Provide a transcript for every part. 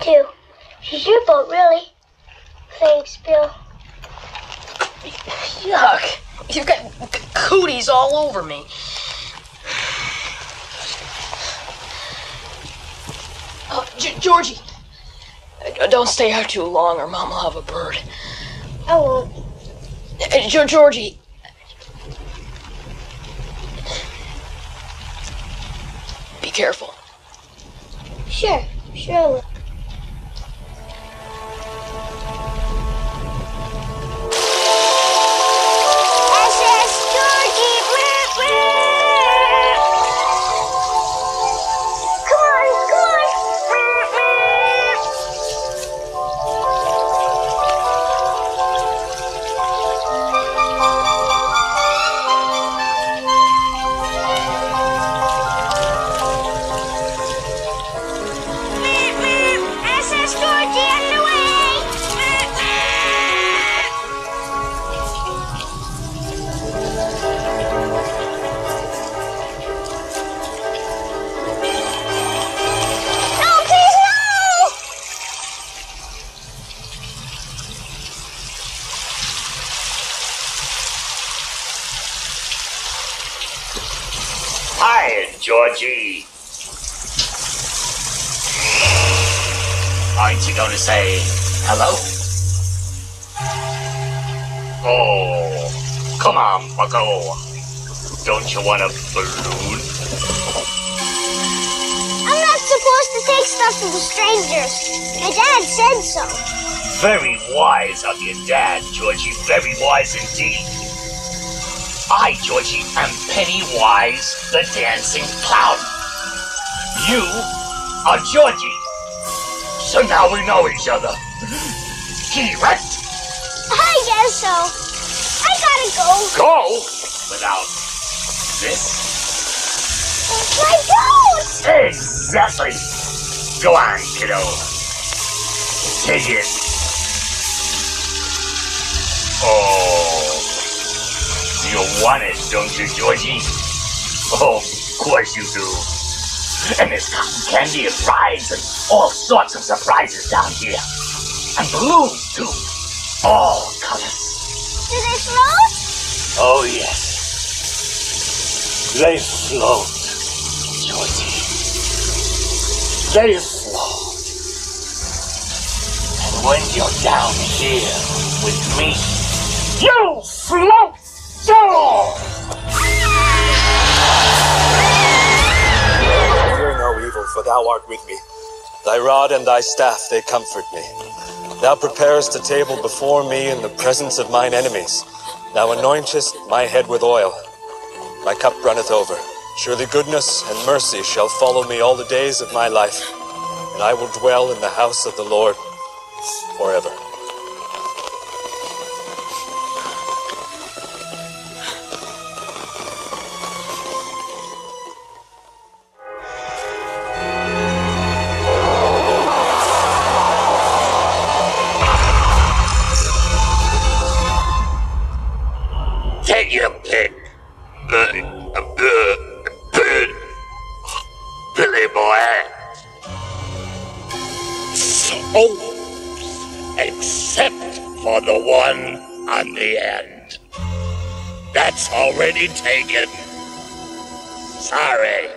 too. She's your boat, really. Thanks, Bill. Yuck. You've got cooties all over me. Georgie, don't stay out too long or Mom will have a bird. I won't. Georgie. Be careful. Sure I will. Hi, Georgie. Aren't you going to say hello? Oh, come on, bucko. Don't you want a balloon? I'm not supposed to take stuff from strangers. My dad said so. Very wise of your dad, Georgie. Very wise indeed. I, Georgie, am Pennywise the Dancing Clown. You are Georgie. So now we know each other. Correct? I guess so. I gotta go. Go? Without this? It's my boat! Exactly. Go on, kiddo. Take it. Oh. You want it, don't you, Georgie? Oh, of course you do. And there's cotton candy and rides and all sorts of surprises down here. And balloons, too. All colors. Do they float? Oh, yes. They float, Georgie. They float. And when you're down here with me, you float! Fear no evil, for thou art with me. Thy rod and thy staff, they comfort me. Thou preparest a table before me in the presence of mine enemies. Thou anointest my head with oil. My cup runneth over. Surely goodness and mercy shall follow me all the days of my life, and I will dwell in the house of the Lord forever. Take your pick, Billy boy. So, except for the one on the end. That's already taken. Sorry.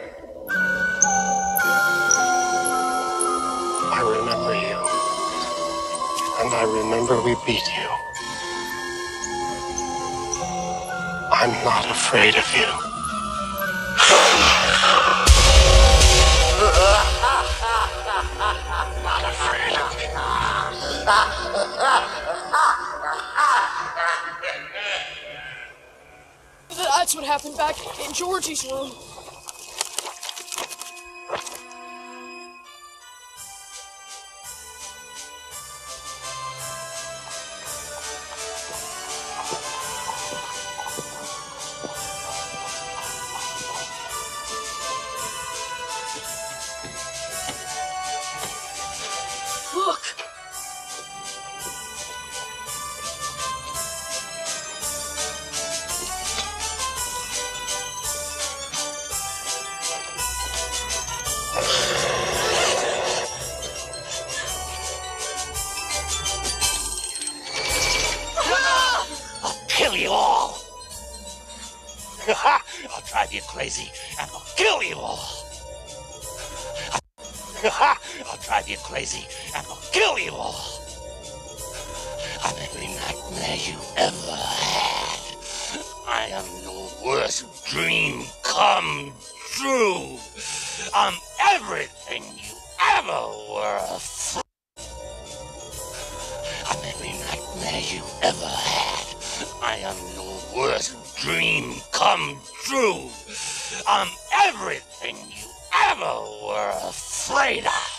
I remember you. And I remember we beat you. I'm not afraid of you. Not afraid of you. That's what happened back in Georgie's room. Look! I'll drive you crazy and I'll kill you all. I'll drive you crazy and I'll kill you all. I'm every nightmare you ever had. I am your worst dream come true. I'm everything you ever were. I'm every nightmare you ever had. I am your worst dream come true. I'm everything you ever were afraid of.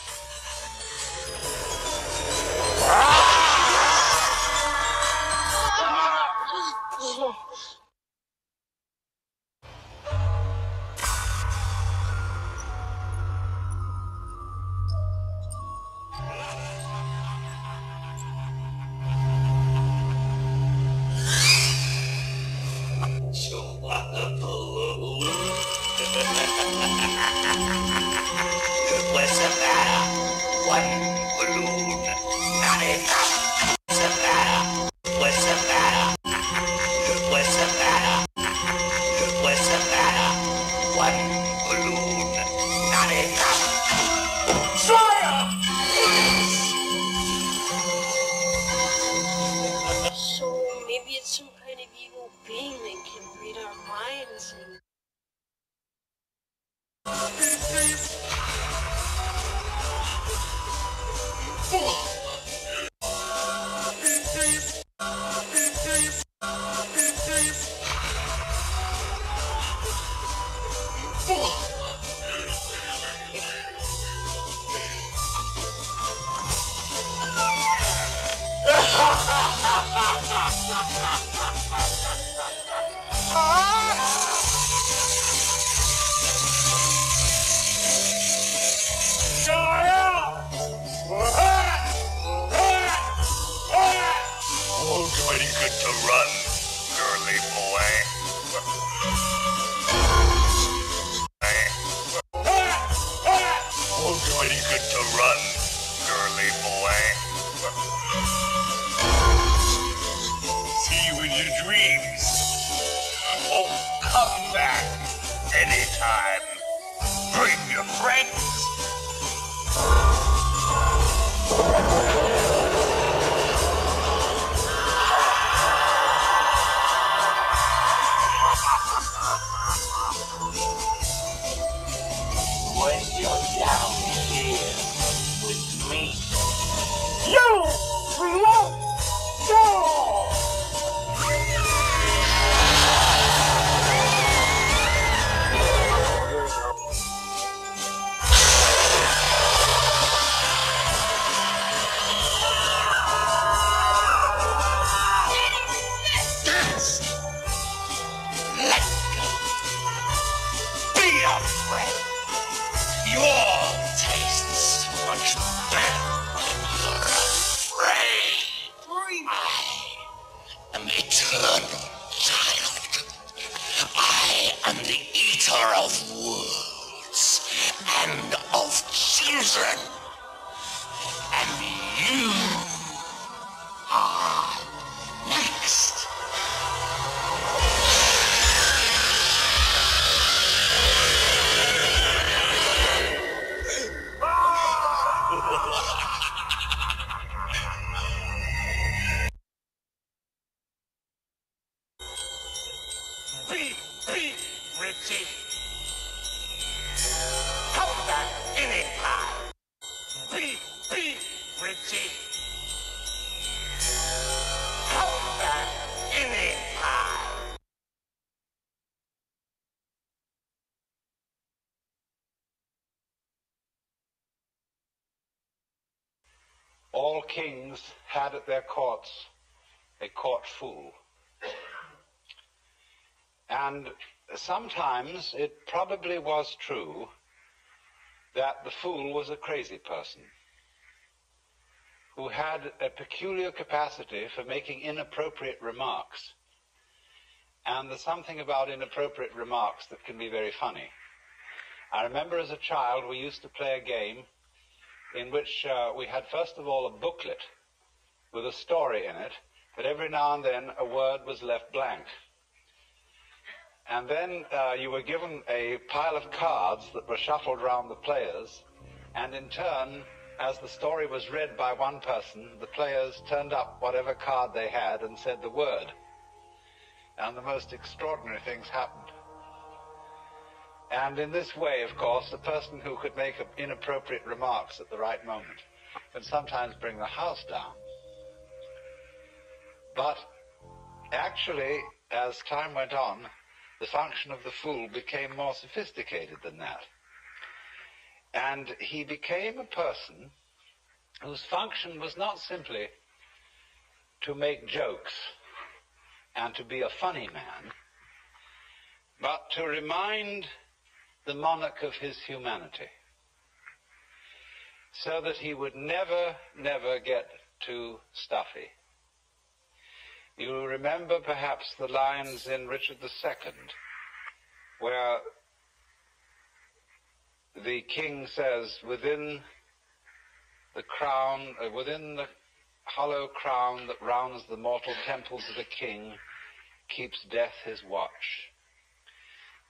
You want a balloon? What's the matter? One balloon, not enough. What's the matter? What's the matter? What's the matter? What's the matter? One balloon, not enough. Fire! So maybe it's some kind of evil being that can read our minds and... Oh, mighty good to run, girly boy. Oh, mighty good to run, girly boy. See you in your dreams. Oh, come back anytime. Bring your friends. When you're down here with me, you won't go! Dance! Let go! Be a friend! You all taste so much better when you're afraid. I am eternal child. I am the eater of worlds and of children. And you are next. Beep, beep, Richie. Come back anytime. Beep, beep, Richie. Come back anytime. All kings had at their courts a court fool. And sometimes it probably was true that the fool was a crazy person who had a peculiar capacity for making inappropriate remarks. And there's something about inappropriate remarks that can be very funny. I remember as a child we used to play a game in which we had first of all a booklet with a story in it, but every now and then a word was left blank. And then you were given a pile of cards that were shuffled around the players, and in turn, as the story was read by one person, the players turned up whatever card they had and said the word. And the most extraordinary things happened. And in this way, of course, the person who could make inappropriate remarks at the right moment can sometimes bring the house down. But actually, as time went on, the function of the fool became more sophisticated than that. And he became a person whose function was not simply to make jokes and to be a funny man, but to remind the monarch of his humanity, so that he would never, never get too stuffy. You remember perhaps the lines in Richard II, where the king says, within the hollow crown that rounds the mortal temples of a king, keeps death his watch.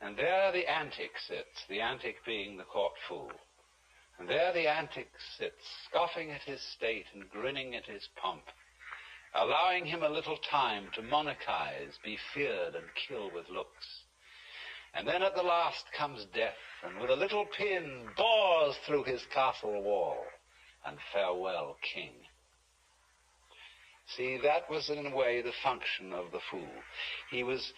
And there the antic sits, the antic being the court fool. And there the antic sits, scoffing at his state and grinning at his pomp, allowing him a little time to monarchize, be feared and kill with looks. And then at the last comes death, and with a little pin bores through his castle wall, and farewell, king. See, that was in a way the function of the fool. He was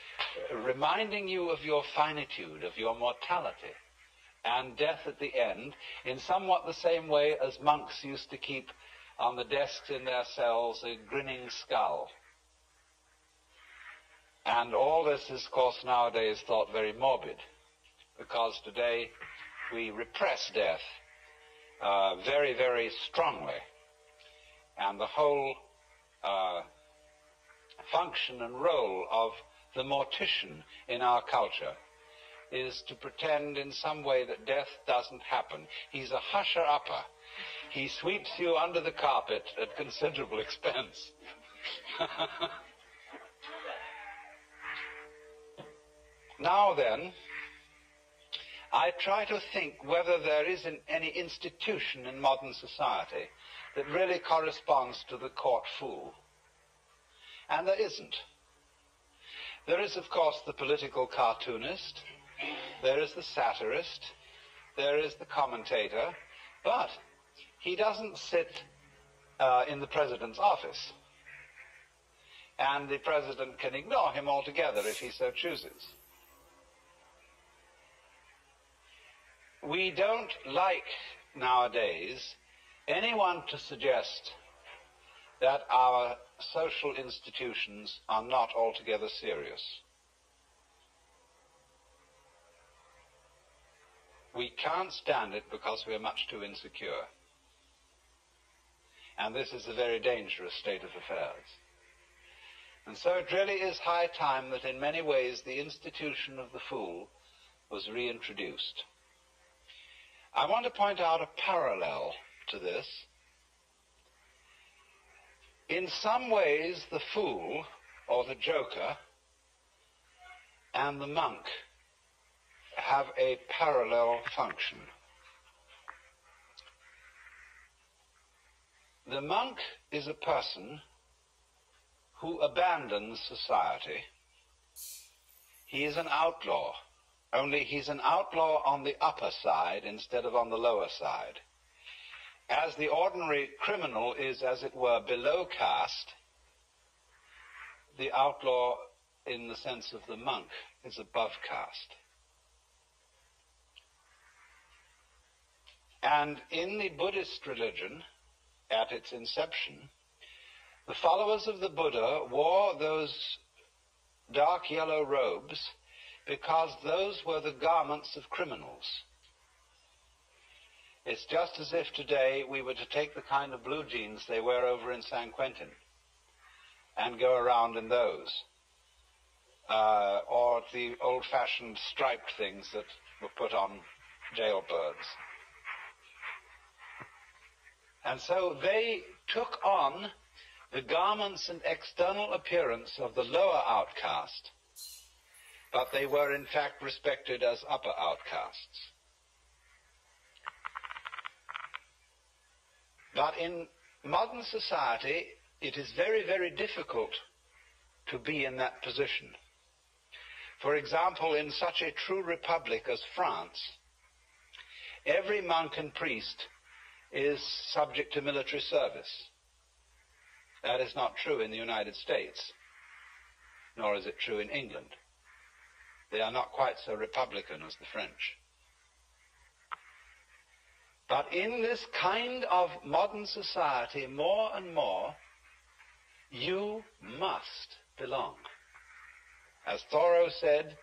reminding you of your finitude, of your mortality, and death at the end, in somewhat the same way as monks used to keep on the desks in their cells a grinning skull. And all this is, of course, nowadays thought very morbid, because today we repress death very, very strongly. And the whole function and role of the mortician in our culture is to pretend in some way that death doesn't happen. He's a husher-upper. He sweeps you under the carpet at considerable expense. Now then, I try to think whether there is any institution in modern society that really corresponds to the court fool. And there isn't. There is, of course, the political cartoonist, there is the satirist, there is the commentator, but he doesn't sit in the president's office. And the president can ignore him altogether if he so chooses. We don't like, nowadays, anyone to suggest that our social institutions are not altogether serious. We can't stand it because we are much too insecure. And this is a very dangerous state of affairs. And so it really is high time that in many ways the institution of the fool was reintroduced. I want to point out a parallel to this. In some ways, the fool, or the joker, and the monk have a parallel function. The monk is a person who abandons society. He is an outlaw, only he's an outlaw on the upper side instead of on the lower side. As the ordinary criminal is, as it were, below caste, the outlaw, in the sense of the monk, is above caste. And in the Buddhist religion, at its inception, the followers of the Buddha wore those dark yellow robes because those were the garments of criminals. It's just as if today we were to take the kind of blue jeans they wear over in San Quentin and go around in those, or the old-fashioned striped things that were put on jailbirds. And so they took on the garments and external appearance of the lower outcast but they were in fact respected as upper outcasts. But in modern society, it is very, very difficult to be in that position. For example, in such a true republic as France, every monk and priest is subject to military service. That is not true in the United States, nor is it true in England. They are not quite so republican as the French. But in this kind of modern society, more and more, you must belong. As Thoreau said,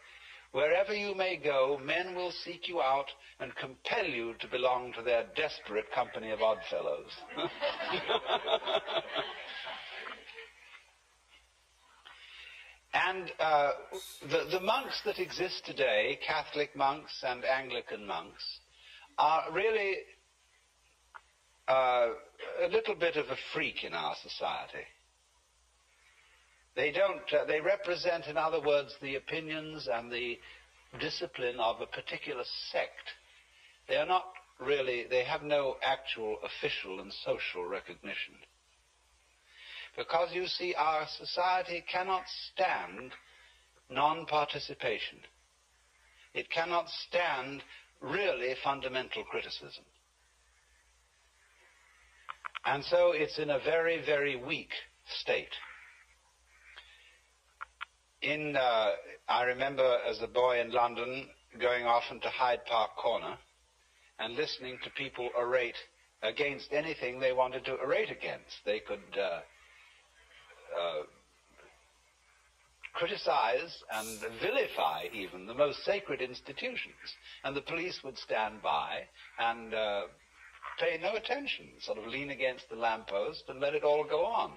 wherever you may go, men will seek you out and compel you to belong to their desperate company of oddfellows. And the monks that exist today, Catholic monks and Anglican monks, are really a little bit of a freak in our society. They represent, in other words, the opinions and the discipline of a particular sect. They are not really, they have no actual official and social recognition. Because, you see, our society cannot stand non-participation. It cannot stand really fundamental criticism. And so it's in a very, very weak state. I remember as a boy in London going often to Hyde Park Corner and listening to people orate against anything they wanted to orate against. They could criticize and vilify even the most sacred institutions, and the police would stand by and pay no attention, sort of lean against the lamppost and let it all go on.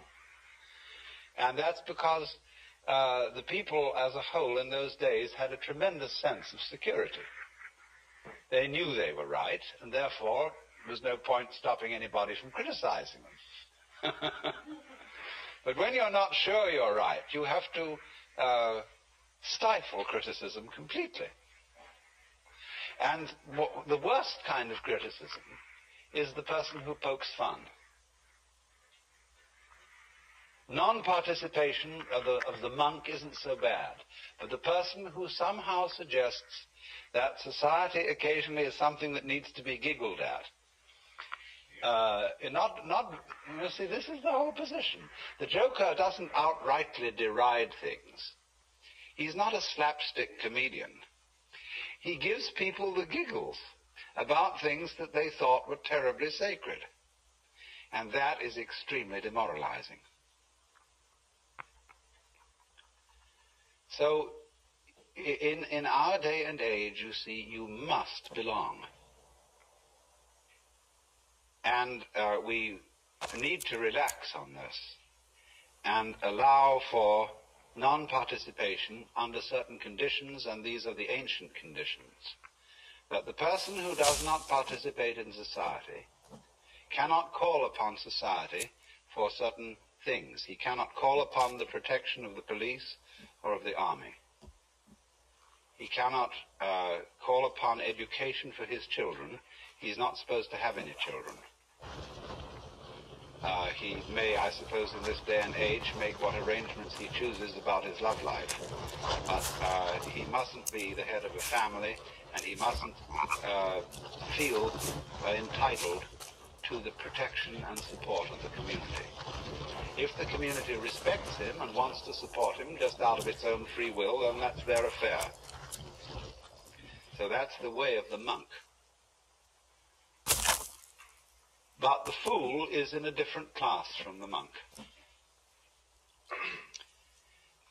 And that's because the people as a whole in those days had a tremendous sense of security. They knew they were right, and therefore there was no point stopping anybody from criticizing them. But when you're not sure you're right, you have to stifle criticism completely. And the worst kind of criticism is the person who pokes fun. Non-participation of the monk isn't so bad, but the person who somehow suggests that society occasionally is something that needs to be giggled at. You see, this is the whole position. The Joker doesn't outrightly deride things. He's not a slapstick comedian. He gives people the giggles about things that they thought were terribly sacred. And that is extremely demoralizing. So, in our day and age, you see, you must belong. And we need to relax on this and allow for non-participation under certain conditions, and these are the ancient conditions. That the person who does not participate in society cannot call upon society for certain things. He cannot call upon the protection of the police or of the army. He cannot call upon education for his children. He's not supposed to have any children. He may, I suppose, in this day and age, make what arrangements he chooses about his love life. But he mustn't be the head of a family, and he mustn't feel entitled to the protection and support of the community. If the community respects him and wants to support him just out of its own free will, then that's their affair. So that's the way of the monk. But the fool is in a different class from the monk.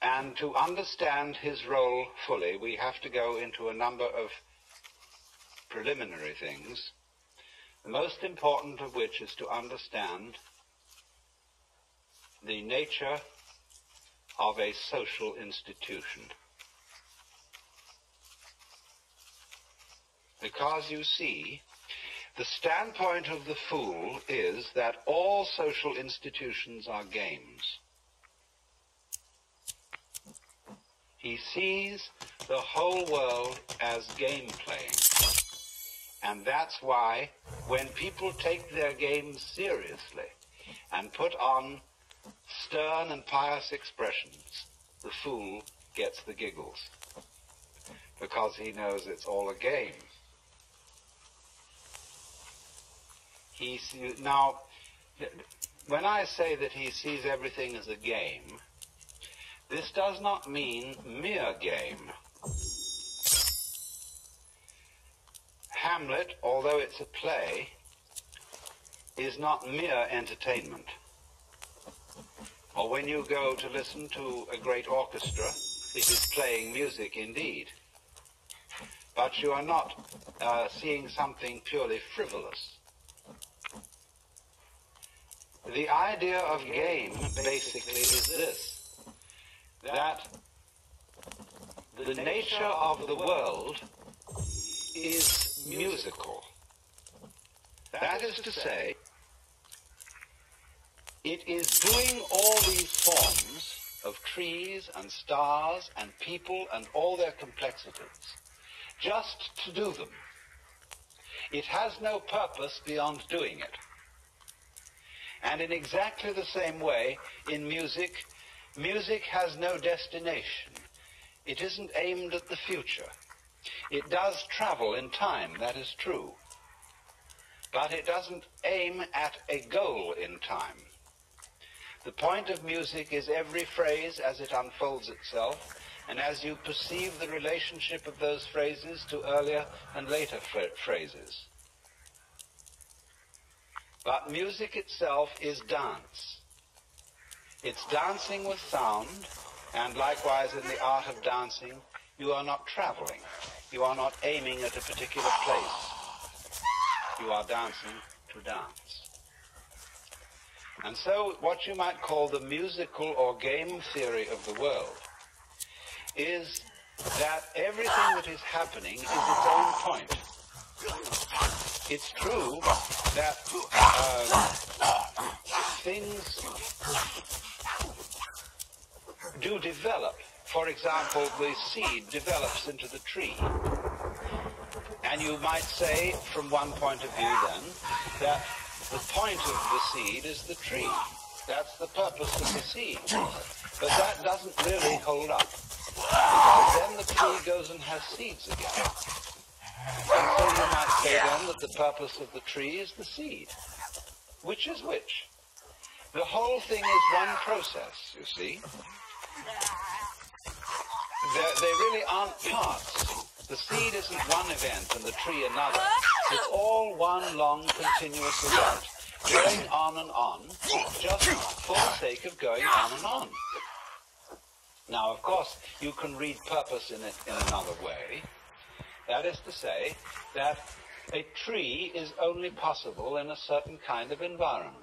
And to understand his role fully, we have to go into a number of preliminary things, the most important of which is to understand the nature of a social institution. Because, you see, the standpoint of the fool is that all social institutions are games. He sees the whole world as game playing. And that's why when people take their games seriously and put on stern and pious expressions, the fool gets the giggles, because he knows it's all a game. Now, when I say that he sees everything as a game, this does not mean mere game. Hamlet, although it's a play, is not mere entertainment. Or when you go to listen to a great orchestra, it is playing music indeed. But you are not seeing something purely frivolous. The idea of game basically is this, that the nature of the world is musical. That is to say, it is doing all these forms of trees and stars and people and all their complexities just to do them. It has no purpose beyond doing it. And in exactly the same way, in music, music has no destination. It isn't aimed at the future. It does travel in time, that is true. But it doesn't aim at a goal in time. The point of music is every phrase as it unfolds itself, and as you perceive the relationship of those phrases to earlier and later phrases. But music itself is dance. It's dancing with sound, and likewise in the art of dancing, you are not traveling. You are not aiming at a particular place. You are dancing to dance. And so what you might call the musical or game theory of the world is that everything that is happening is its own point. It's true that things do develop. For example, the seed develops into the tree. And you might say, from one point of view then, that the point of the seed is the tree. That's the purpose of the seed. But that doesn't really hold up. Because then the tree goes and has seeds again. And so you might say then that the purpose of the tree is the seed. Which is which? The whole thing is one process, you see. They really aren't parts. The seed isn't one event and the tree another. It's all one long continuous event, going on and on, just for the sake of going on and on. Now, of course, you can read purpose in it in another way. That is to say that a tree is only possible in a certain kind of environment.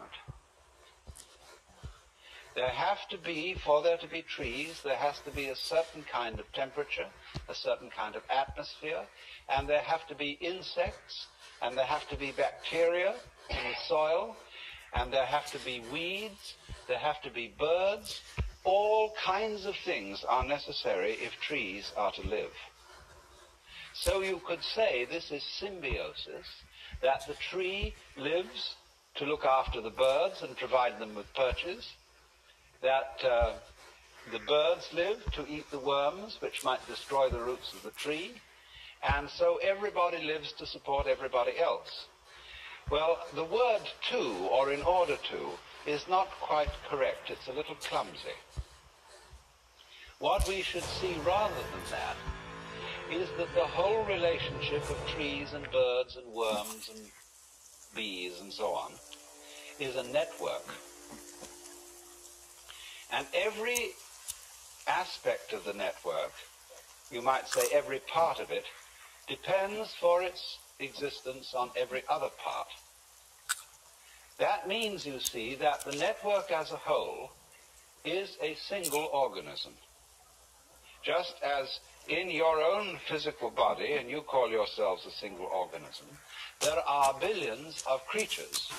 There have to be, for there to be trees, there has to be a certain kind of temperature, a certain kind of atmosphere, and there have to be insects, and there have to be bacteria in the soil, and there have to be weeds, there have to be birds. All kinds of things are necessary if trees are to live. So you could say this is symbiosis, that the tree lives to look after the birds and provide them with perches, that the birds live to eat the worms which might destroy the roots of the tree, and so everybody lives to support everybody else. Well, the word to, or in order to, is not quite correct. It's a little clumsy. What we should see rather than that is that the whole relationship of trees and birds and worms and bees and so on is a network. And every aspect of the network, you might say every part of it, depends for its existence on every other part. That means, you see, that the network as a whole is a single organism. Just as in your own physical body, and you call yourselves a single organism, there are billions of creatures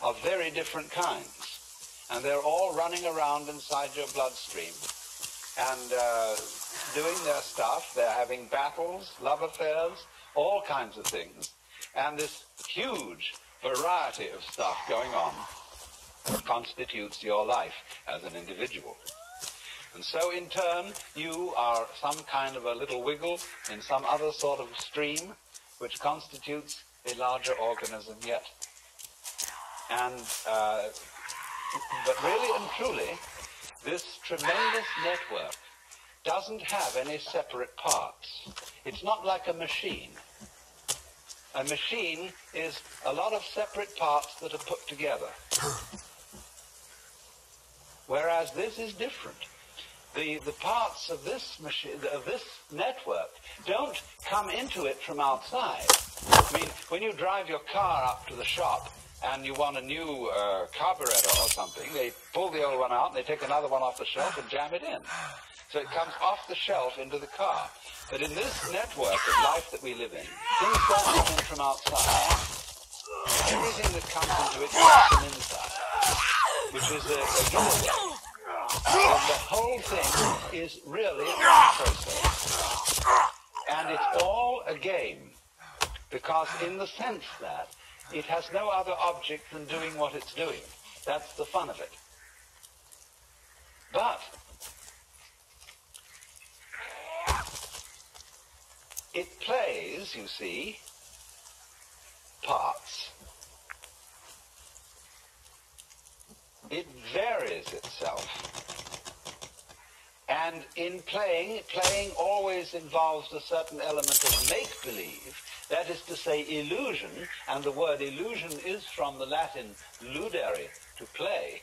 of very different kinds. And they're all running around inside your bloodstream, and doing their stuff. They're having battles, love affairs, all kinds of things, and this huge variety of stuff going on constitutes your life as an individual. And so in turn, you are some kind of a little wiggle in some other sort of stream which constitutes a larger organism yet. And, but really and truly, this tremendous network doesn't have any separate parts. It's not like a machine. A machine is a lot of separate parts that are put together. Whereas this is different. The parts of this machine, of this network, don't come into it from outside. I mean, when you drive your car up to the shop and you want a new carburetor or something, they pull the old one out and they take another one off the shelf and jam it in. So it comes off the shelf into the car. But in this network of life that we live in, things don't come in from outside. Everything that comes into it comes from inside, which is a giveaway. And the whole thing is really a process. And it's all a game, because in the sense that it has no other object than doing what it's doing. That's the fun of it. But it plays, you see, parts. It varies itself. And in playing always involves a certain element of make-believe, that is to say illusion, and the word illusion is from the Latin ludere, to play.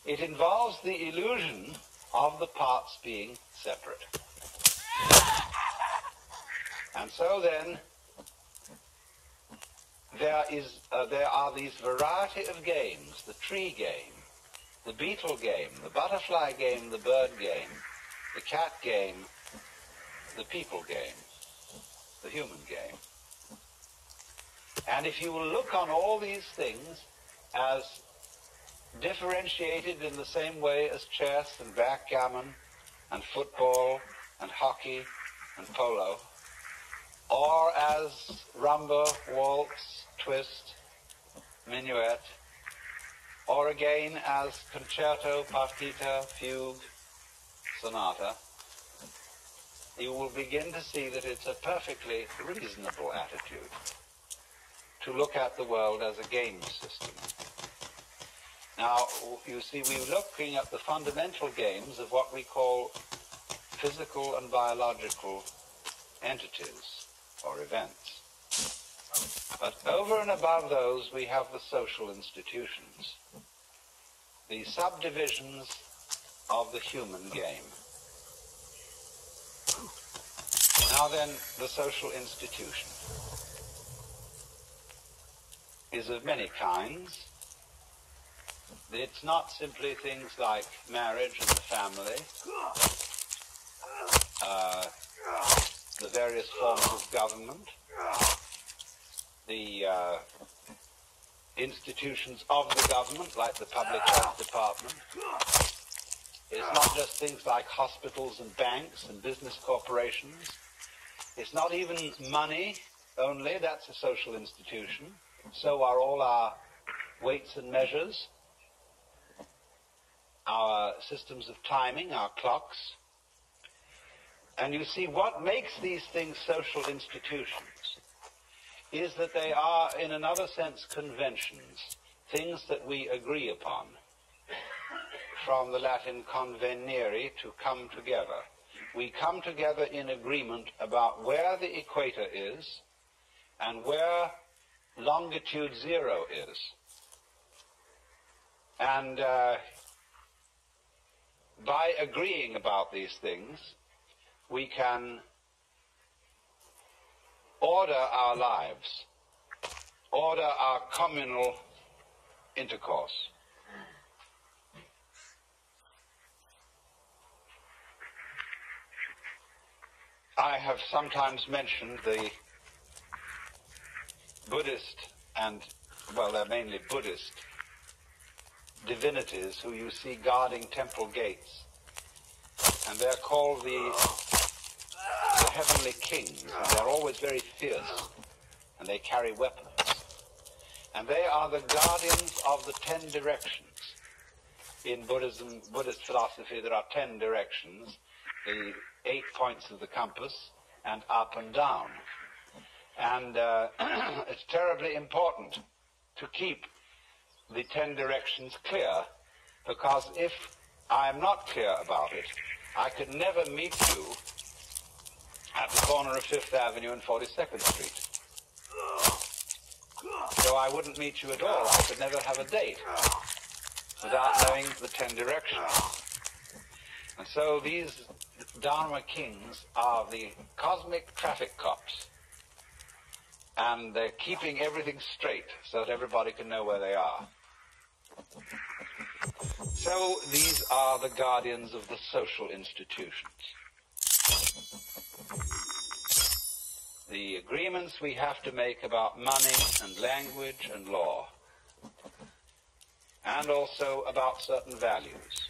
It involves the illusion of the parts being separate. And so then, there are these variety of games: the tree game, the beetle game, the butterfly game, the bird game, the cat game, the people game, the human game. And if you will look on all these things as differentiated in the same way as chess and backgammon and football and hockey and polo, or as rumba, waltz, twist, minuet, or again as concerto, partita, fugue, sonata, you will begin to see that it's a perfectly reasonable attitude to look at the world as a game system. Now, you see, we're looking at the fundamental games of what we call physical and biological entities or events. But over and above those, we have the social institutions, the subdivisions of the human game. Now then, the social institution is of many kinds. It's not simply things like marriage and the family, the various forms of government, the institutions of the government, like the public health department. It's not just things like hospitals and banks and business corporations. It's not even money only, that's a social institution. So are all our weights and measures, our systems of timing, our clocks. And you see, what makes these things social institutions is that they are, in another sense, conventions, things that we agree upon. From the Latin convenire, to come together. We come together in agreement about where the equator is and where longitude 0 is. And by agreeing about these things, we can order our lives, order our communal intercourse. I have sometimes mentioned the Buddhist and, well, they're mainly Buddhist divinities who you see guarding temple gates and they're called the heavenly kings, and they're always very fierce, and they carry weapons. And they are the guardians of the 10 directions. In Buddhist philosophy, there are 10 directions, the 8 points of the compass, and up and down. And it's terribly important to keep the 10 directions clear, because if I am not clear about it, I could never meet you at the corner of 5th Avenue and 42nd Street. So I wouldn't meet you at all. I could never have a date without knowing the 10 directions. And so these Dharma kings are the cosmic traffic cops. And they're keeping everything straight so that everybody can know where they are. So these are the guardians of the social institutions. The agreements we have to make about money and language and law, and also about certain values.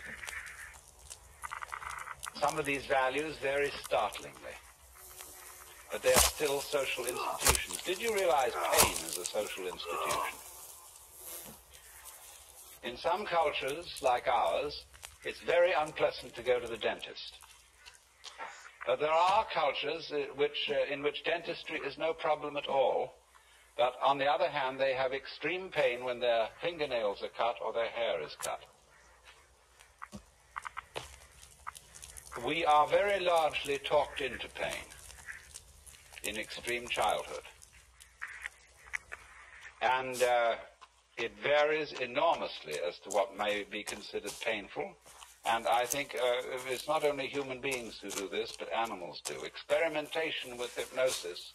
Some of these values vary startlingly, but they are still social institutions. Did you realize pain is a social institution? In some cultures, like ours, it's very unpleasant to go to the dentist. But there are cultures in which dentistry is no problem at all, but on the other hand, they have extreme pain when their fingernails are cut or their hair is cut. We are very largely talked into pain in extreme childhood. And it varies enormously as to what may be considered painful. And I think it's not only human beings who do this, but animals do. Experimentation with hypnosis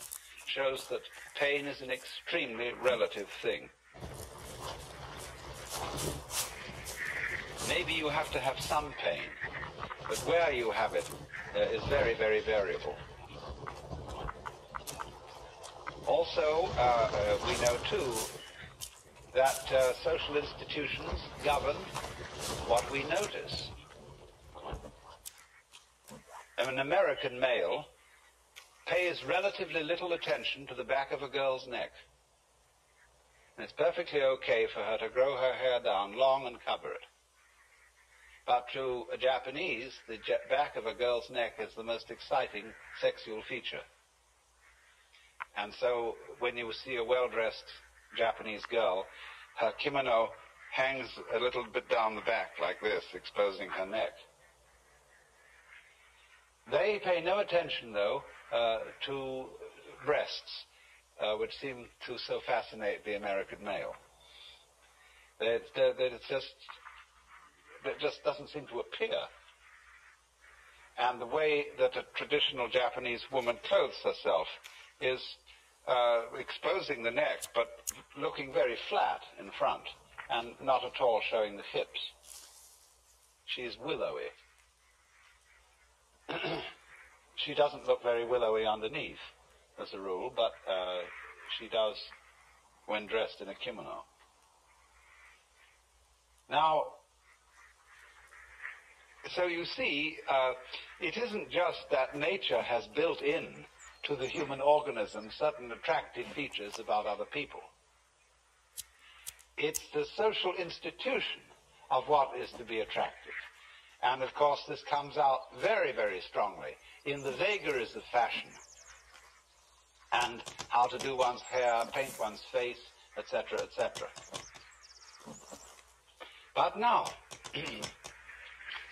shows that pain is an extremely relative thing. Maybe you have to have some pain, but where you have it is very, very variable. Also, we know too that social institutions govern what we notice. An American male pays relatively little attention to the back of a girl's neck. And it's perfectly okay for her to grow her hair down long and cover it. But to a Japanese, the back of a girl's neck is the most exciting sexual feature. And so when you see a well-dressed Japanese girl, her kimono hangs a little bit down the back like this, exposing her neck. They pay no attention, though, to breasts, which seem to so fascinate the American male. It just doesn't seem to appear. And the way that a traditional Japanese woman clothes herself is exposing the neck, but looking very flat in front, and not at all showing the hips. She's willowy. She doesn't look very willowy underneath, as a rule, but she does when dressed in a kimono. Now, so you see, it isn't just that nature has built in to the human organism certain attractive features about other people. It's the social institution of what is to be attractive. And of course this comes out very, very strongly in the vagaries of fashion and how to do one's hair, paint one's face, etc., etc. But now,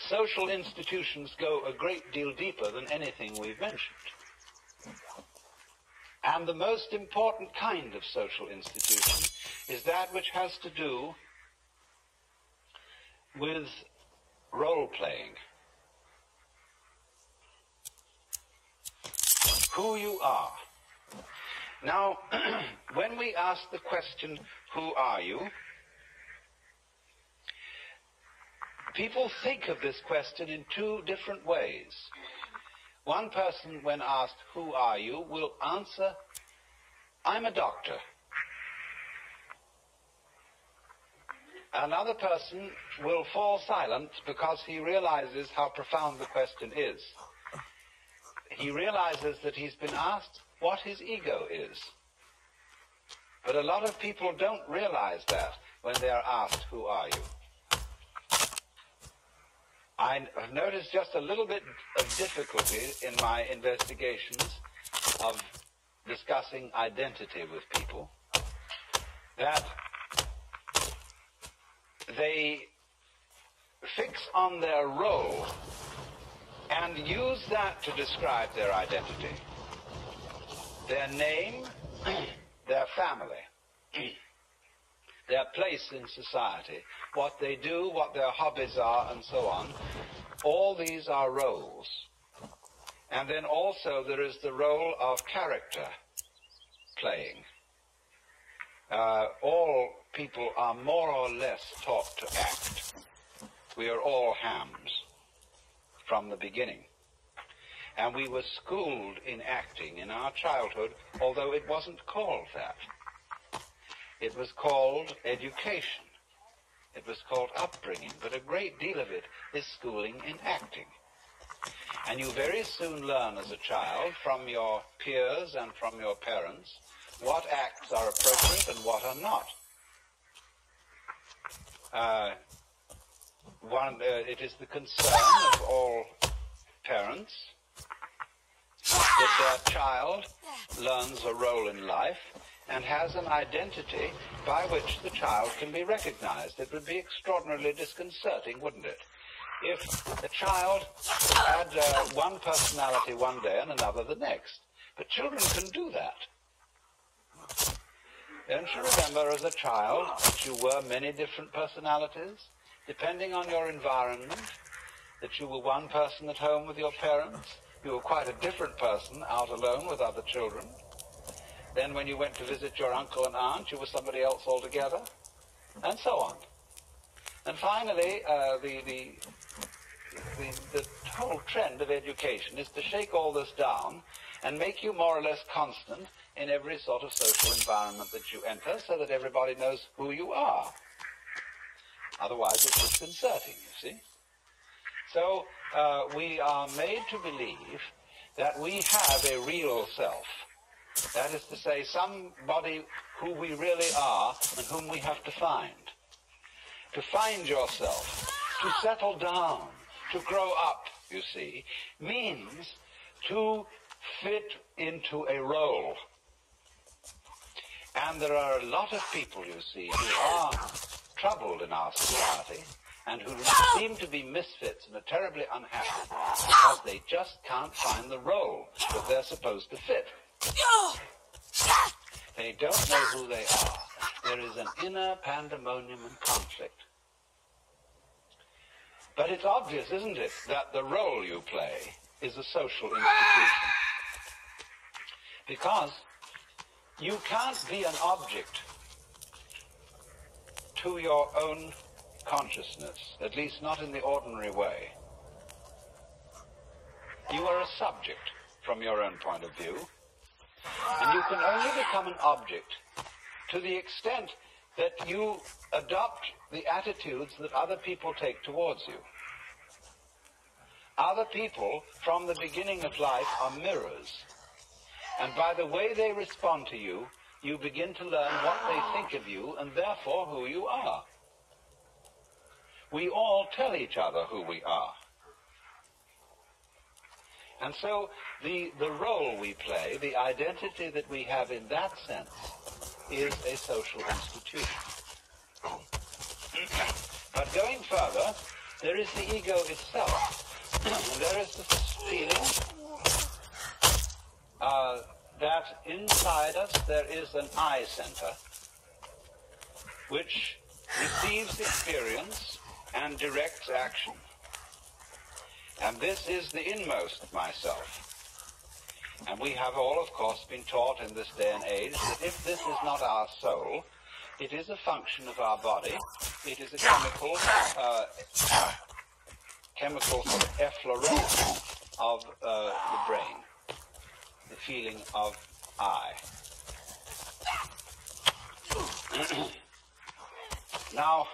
social institutions go a great deal deeper than anything we've mentioned. And the most important kind of social institution is that which has to do with role-playing. Who you are. Now, when we ask the question, who are you? People think of this question in two different ways. One person, when asked, who are you, will answer, I'm a doctor. Another person will fall silent because he realizes how profound the question is. He realizes that he's been asked what his ego is. But a lot of people don't realize that when they are asked, who are you? I have noticed just a little bit of difficulty in my investigations of discussing identity with people, that they fix on their role and use that to describe their identity. Their name, their family, their place in society, what they do, what their hobbies are, and so on. All these are roles. And then also there is the role of character playing. All people are more or less taught to act. We are all hams from the beginning. And we were schooled in acting in our childhood, although it wasn't called that. It was called education. It was called upbringing, but a great deal of it is schooling in acting. And you very soon learn as a child from your peers and from your parents what acts are appropriate and what are not. It is the concern of all parents that their child learns a role in life and has an identity by which the child can be recognized. It would be extraordinarily disconcerting, wouldn't it, if a child had one personality one day and another the next. But children can do that. Don't you remember as a child that you were many different personalities, depending on your environment, that you were one person at home with your parents, you were quite a different person out alone with other children. Then when you went to visit your uncle and aunt, you were somebody else altogether, and so on. And finally, the whole trend of education is to shake all this down and make you more or less constant in every sort of social environment that you enter, so that everybody knows who you are. Otherwise, it's disconcerting, you see. So we are made to believe that we have a real self. That is to say, somebody who we really are and whom we have to find. To find yourself, to settle down, to grow up, you see, means to fit into a role. And there are a lot of people, you see, who are troubled in our society and who seem to be misfits and are terribly unhappy because they just can't find the role that they're supposed to fit. They don't know who they are. There is an inner pandemonium and conflict. But it's obvious, isn't it, that the role you play is a social institution. Because you can't be an object to your own consciousness, at least not in the ordinary way. You are a subject from your own point of view, and you can only become an object to the extent that you adopt the attitudes that other people take towards you. Other people, from the beginning of life, are mirrors. And by the way they respond to you, you begin to learn what they think of you and therefore who you are. We all tell each other who we are. And so the role we play, the identity that we have in that sense, is a social institution. But going further, there is the ego itself. There is the feeling that inside us there is an I center which receives experience and directs action. And this is the inmost myself. And we have all, of course, been taught in this day and age that if this is not our soul, it is a function of our body. It is a chemical sort of efflorescence of the brain, the feeling of I. Now,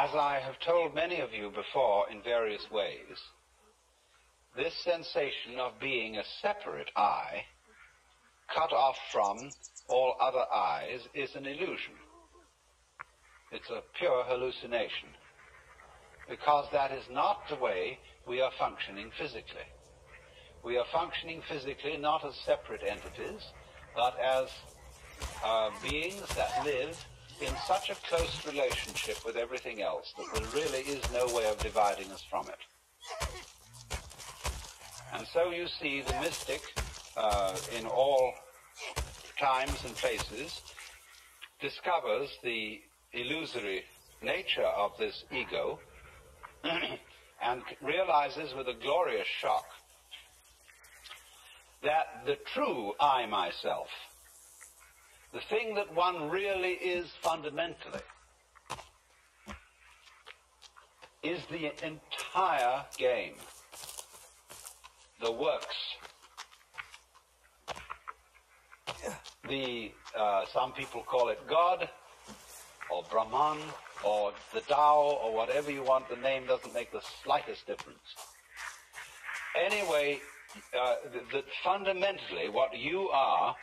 As I have told many of you before in various ways, this sensation of being a separate I, cut off from all other eyes, is an illusion. It's a pure hallucination, because that is not the way we are functioning physically. We are functioning physically not as separate entities, but as beings that live in such a close relationship with everything else that there really is no way of dividing us from it. And so you see the mystic in all times and places discovers the illusory nature of this ego and realizes with a glorious shock that the true I myself, the thing that one really is fundamentally, is the entire game, the works. Some people call it God, or Brahman, or the Tao, or whatever you want. The name doesn't make the slightest difference. Anyway, that fundamentally what you are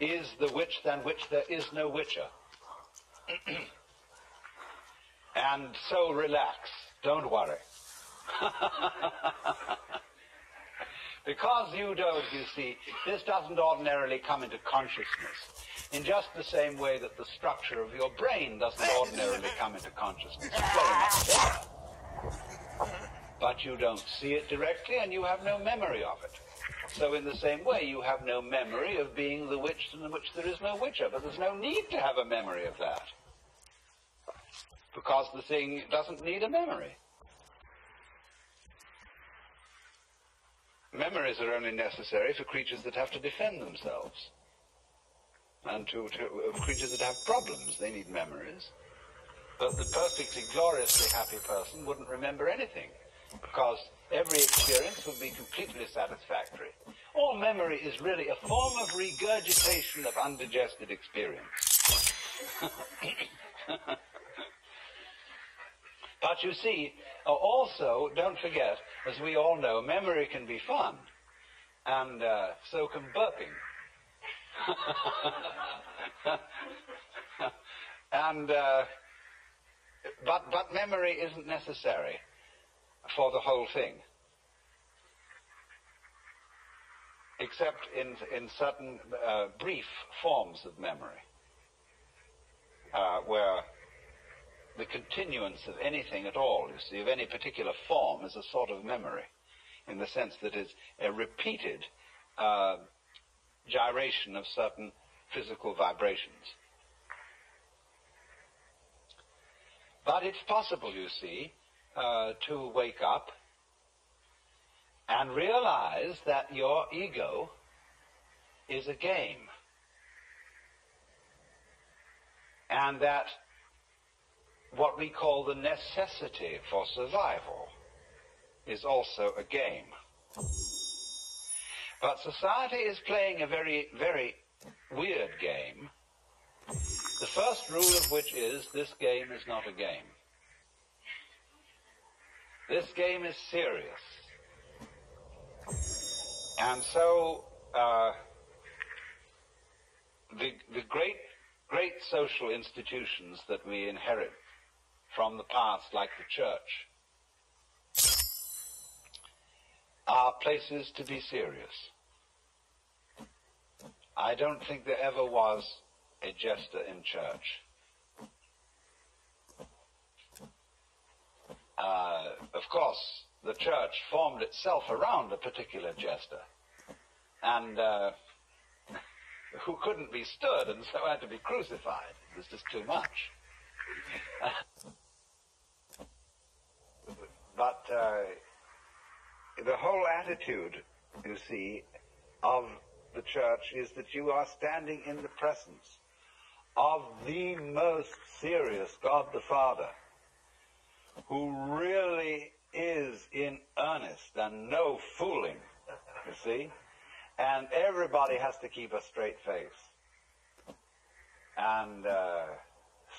is the witch than which there is no witcher. And so relax, don't worry. Because you don't, you see, this doesn't ordinarily come into consciousness in just the same way that the structure of your brain doesn't ordinarily come into consciousness. It's very much there. But you don't see it directly, and you have no memory of it. So in the same way, you have no memory of being the witch in which there is no witcher. But there's no need to have a memory of that, because the thing doesn't need a memory. Memories are only necessary for creatures that have to defend themselves. And to creatures that have problems, they need memories. But the perfectly gloriously happy person wouldn't remember anything, because every experience would be completely satisfactory. All memory is really a form of regurgitation of undigested experience. But you see, also, don't forget, as we all know, memory can be fun, and so can burping. And but memory isn't necessary for the whole thing, except in certain brief forms of memory, where the continuance of anything at all, you see, of any particular form, is a sort of memory, in the sense that it's a repeated gyration of certain physical vibrations. But it's possible, you see, to wake up and realize that your ego is a game, and that what we call the necessity for survival is also a game. But society is playing a very, very weird game, the first rule of which is this game is not a game. This game is serious. And so the great social institutions that we inherit from the past, like the church, are places to be serious. I don't think there ever was a jester in church. Of course, the church formed itself around a particular jester, and who couldn't be stood and so had to be crucified. It was just too much. But the whole attitude, you see, of the church is that you are standing in the presence of the most serious God the Father, who really is in earnest and no fooling, you see. And everybody has to keep a straight face. And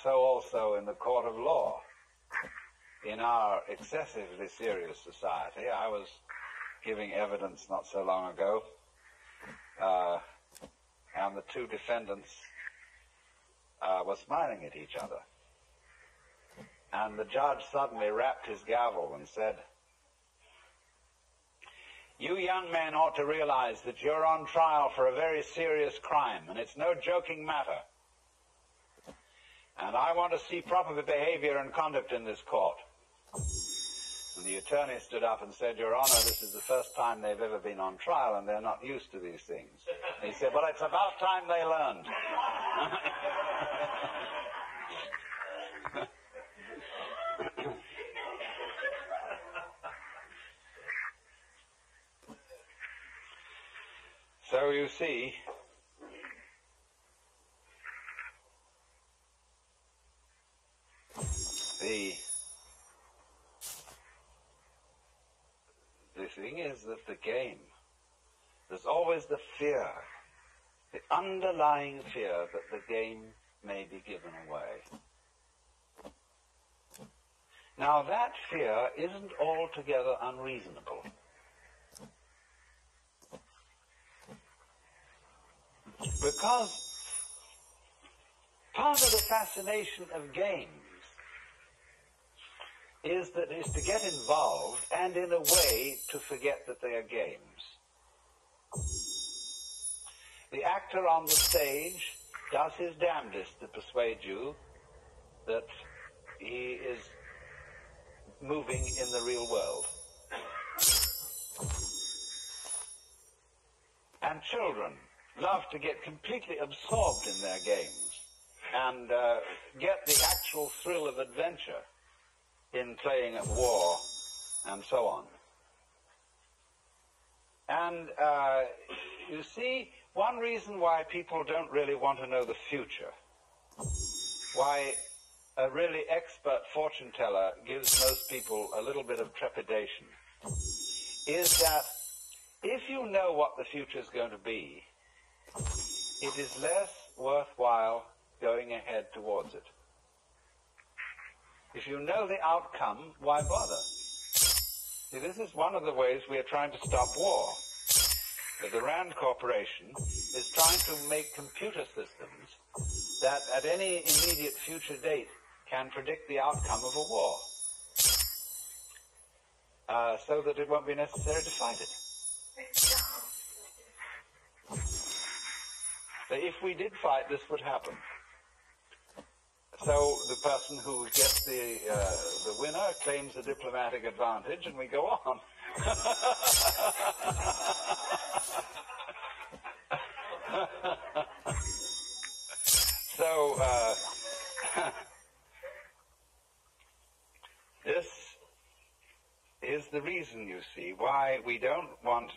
so also in the court of law. In our excessively serious society, I was giving evidence not so long ago, and the two defendants were smiling at each other. And the judge suddenly rapped his gavel and said, "You young men ought to realize that you're on trial for a very serious crime, and it's no joking matter. And I want to see proper behavior and conduct in this court." And the attorney stood up and said, "Your Honor, this is the first time they've ever been on trial, and they're not used to these things." And he said, "Well, it's about time they learned." So you see, the thing is that the game, there's always the fear, the underlying fear that the game may be given away. Now that fear isn't altogether unreasonable. Because part of the fascination of games is to get involved and in a way to forget that they are games. The actor on the stage does his damnedest to persuade you that he is moving in the real world. And children love to get completely absorbed in their games and get the actual thrill of adventure in playing at war and so on. And you see, one reason why people don't really want to know the future, why a really expert fortune teller gives most people a little bit of trepidation, is that if you know what the future is going to be, it is less worthwhile going ahead towards it. If you know the outcome, why bother? See, this is one of the ways we are trying to stop war. The Rand Corporation is trying to make computer systems that at any immediate future date can predict the outcome of a war, so that it won't be necessary to fight it. So if we did fight, this would happen. So the person who gets the winner claims a diplomatic advantage, and we go on. So this is the reason, you see, why we don't want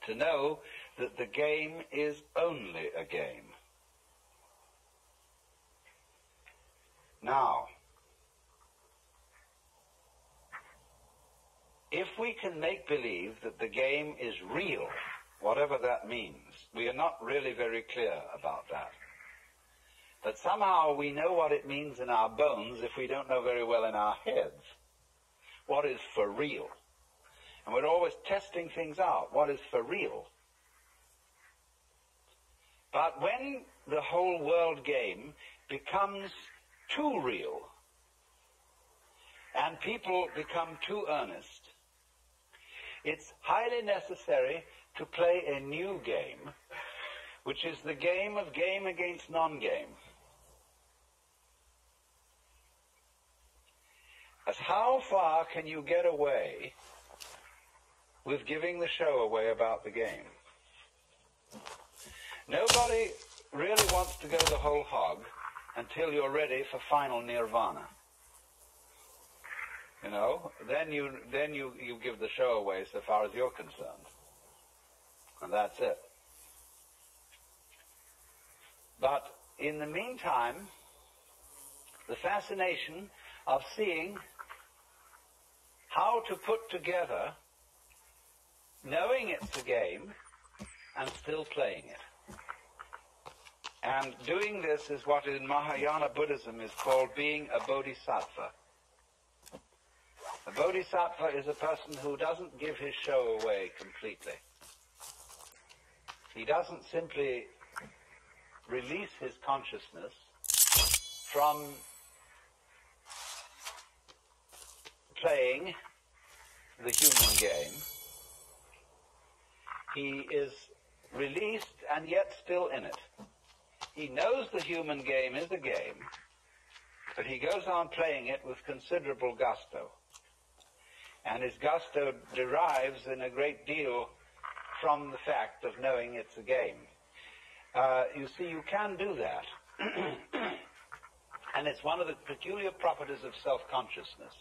to know that the game is only a game. Now, if we can make believe that the game is real, whatever that means, we are not really very clear about that. But somehow we know what it means in our bones if we don't know very well in our heads what is for real. And we're always testing things out. What is for real? But when the whole world game becomes too real and people become too earnest, it's highly necessary to play a new game, which is the game of game against non-game. As how far can you get away with giving the show away about the game? Nobody really wants to go the whole hog until you're ready for final nirvana. You know, then you give the show away so far as you're concerned. And that's it. But in the meantime, the fascination of seeing how to put together, knowing it's a game, and still playing it. And doing this is what in Mahayana Buddhism is called being a bodhisattva. A bodhisattva is a person who doesn't give his show away completely. He doesn't simply release his consciousness from playing the human game. He is released and yet still in it. He knows the human game is a game, but he goes on playing it with considerable gusto. And his gusto derives in a great deal from the fact of knowing it's a game. You see, you can do that. And it's one of the peculiar properties of self-consciousness,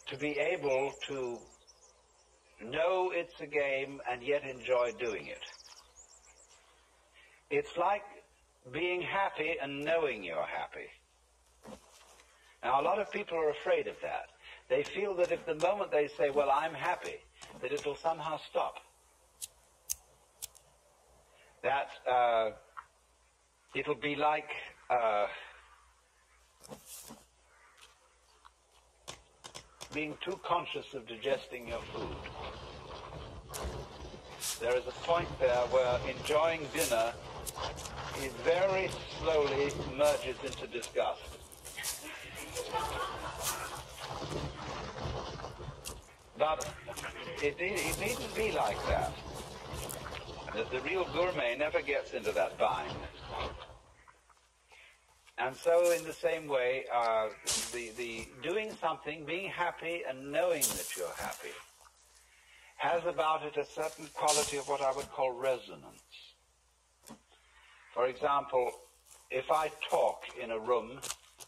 to be able to know it's a game and yet enjoy doing it. It's like being happy and knowing you're happy. Now, a lot of people are afraid of that. They feel that if the moment they say, well, I'm happy, that it'll somehow stop. That it'll be like being too conscious of digesting your food. There is a point there where enjoying dinner it very slowly merges into disgust. But it needn't be like that. The real gourmet never gets into that bind. And so in the same way, the doing something, being happy and knowing that you're happy, has about it a certain quality of what I would call resonance. For example, if I talk in a room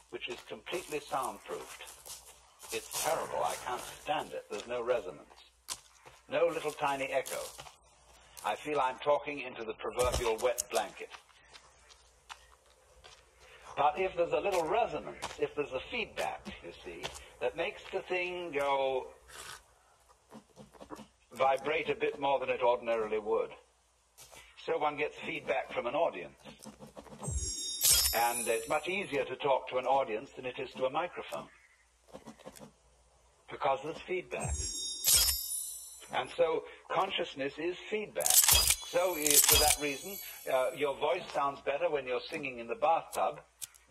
which is completely soundproofed, it's terrible. I can't stand it. There's no resonance. No little tiny echo. I feel I'm talking into the proverbial wet blanket. But if there's a little resonance, if there's a feedback, you see, that makes the thing go vibrate a bit more than it ordinarily would. So one gets feedback from an audience. And it's much easier to talk to an audience than it is to a microphone, because there's feedback. And so consciousness is feedback. So for that reason, your voice sounds better when you're singing in the bathtub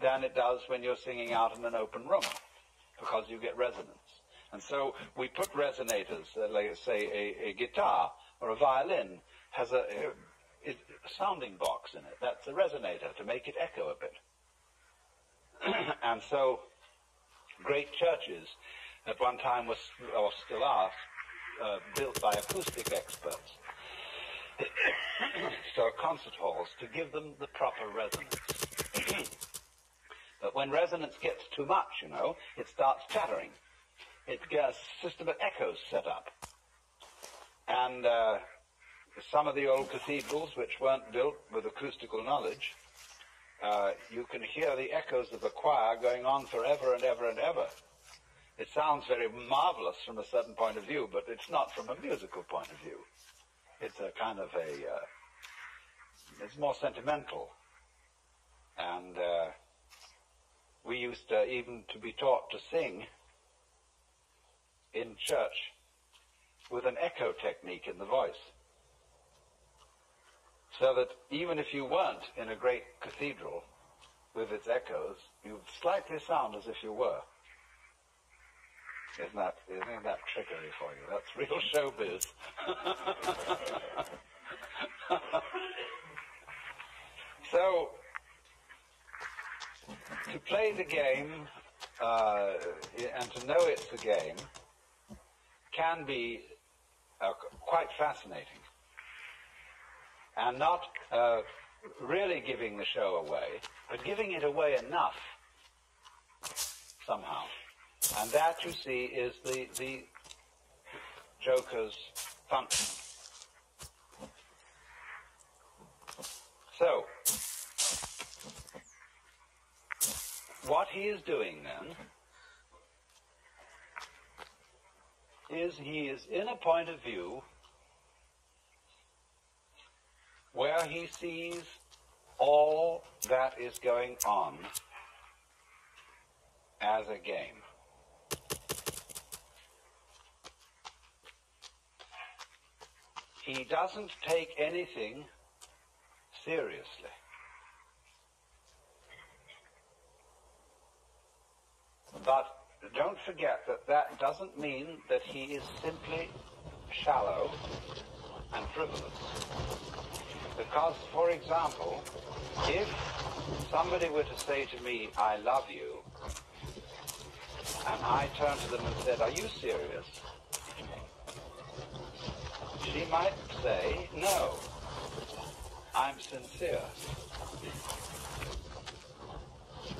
than it does when you're singing out in an open room, because you get resonance. And so we put resonators, like say a guitar or a violin has a sounding box in it. That's a resonator to make it echo a bit. And so great churches at one time was, or still are, built by acoustic experts. So concert halls, to give them the proper resonance. But when resonance gets too much, you know, it starts chattering. It gets a system of echoes set up. And some of the old cathedrals, which weren't built with acoustical knowledge, you can hear the echoes of the choir going on forever and ever and ever. It sounds very marvelous from a certain point of view, but it's not from a musical point of view. It's a kind of it's more sentimental. And we used even to be taught to sing in church with an echo technique in the voice. So that even if you weren't in a great cathedral with its echoes, you'd slightly sound as if you were. Isn't that trickery for you? That's real showbiz. So, to play the game and to know it's a game can be quite fascinating. And not really giving the show away, but giving it away enough somehow. And that, you see, is the Joker's function. So, what he is doing then is he is in a point of view where where he sees all that is going on as a game. He doesn't take anything seriously. But don't forget that that doesn't mean that he is simply shallow and frivolous. Because, for example, if somebody were to say to me, "I love you," and I turned to them and said, "Are you serious?" she might say, "No, I'm sincere."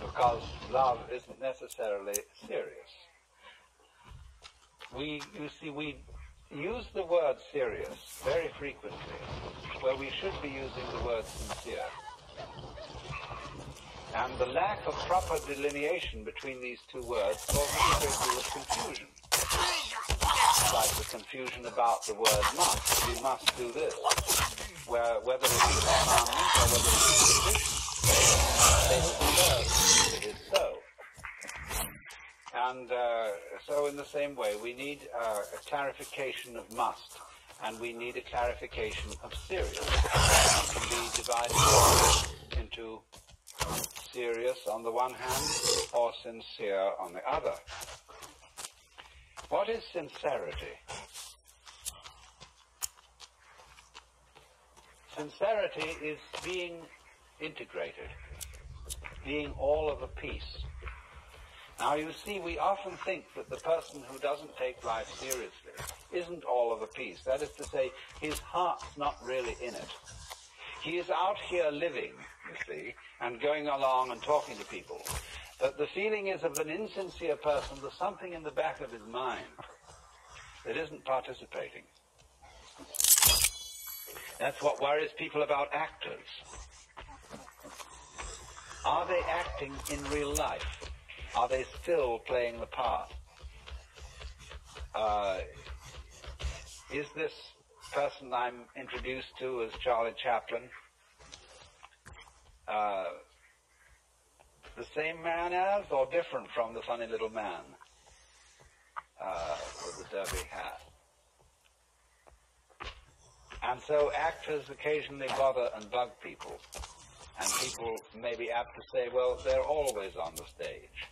Because love isn't necessarily serious. We use the word serious very frequently, where we should be using the word sincere. And the lack of proper delineation between these two words causes a great deal of confusion. Like the confusion about the word must. You must do this. Whether it is a commandment or whether it is a condition, it is so. And so in the same way, we need a clarification of must, and we need a clarification of serious. It can be divided into serious on the one hand, or sincere on the other. What is sincerity? Sincerity is being integrated, being all of a piece. Now you see, we often think that the person who doesn't take life seriously isn't all of a piece. That is to say, his heart's not really in it. He is out here living, you see, and going along and talking to people. But the feeling is of an insincere person. There's something in the back of his mind that isn't participating. That's what worries people about actors. Are they acting in real life? Are they still playing the part? Is this person I'm introduced to as Charlie Chaplin the same man as, or different from the funny little man with the derby hat? And so actors occasionally bother and bug people, and people may be apt to say, well, they're always on the stage.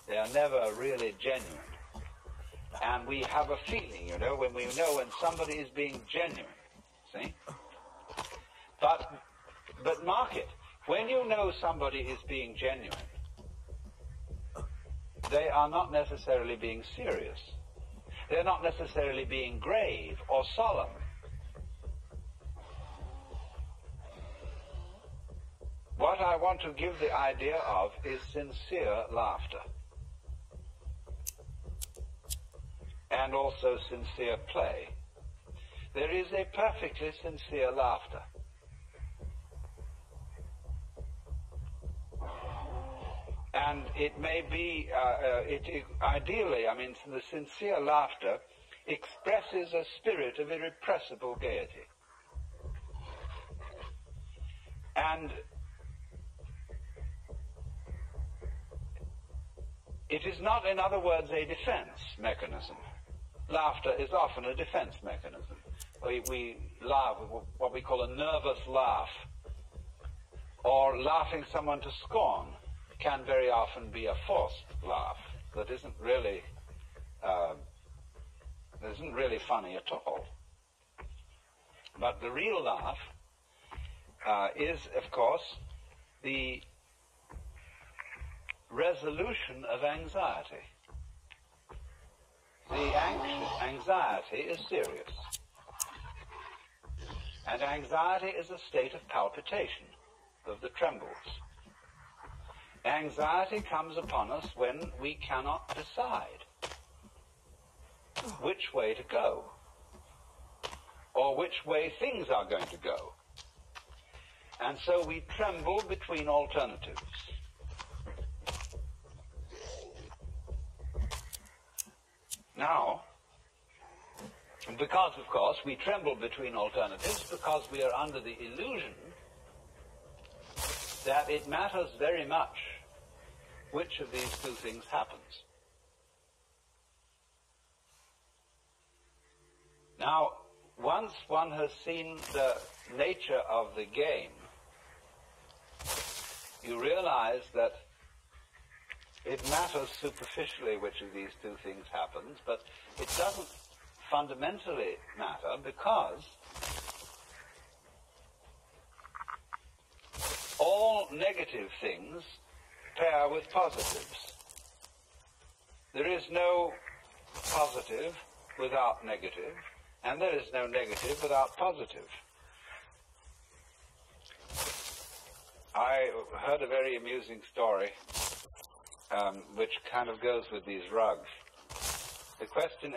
They are never really genuine. And we have a feeling, you know, when somebody is being genuine, see? But mark it, when you know somebody is being genuine, they are not necessarily being serious. They're not necessarily being grave or solemn. What I want to give the idea of is sincere laughter. And also sincere play. There is a perfectly sincere laughter. And it may be, ideally, I mean, the sincere laughter expresses a spirit of irrepressible gaiety. And it is not, in other words, a defense mechanism. Laughter is often a defense mechanism. We laugh, what we call a nervous laugh, or laughing someone to scorn can very often be a forced laugh that isn't really funny at all. But the real laugh is, of course, the resolution of anxiety. The anxiety is serious. And anxiety is a state of palpitation, of the trembles. Anxiety comes upon us when we cannot decide which way to go, or which way things are going to go. And so we tremble between alternatives. Now, because, of course, we tremble between alternatives because we are under the illusion that it matters very much which of these two things happens. Now, once one has seen the nature of the game, you realize that it matters superficially which of these two things happens, but it doesn't fundamentally matter, because all negative things pair with positives. There is no positive without negative, and there is no negative without positive. I heard a very amusing story which kind of goes with these rugs. The question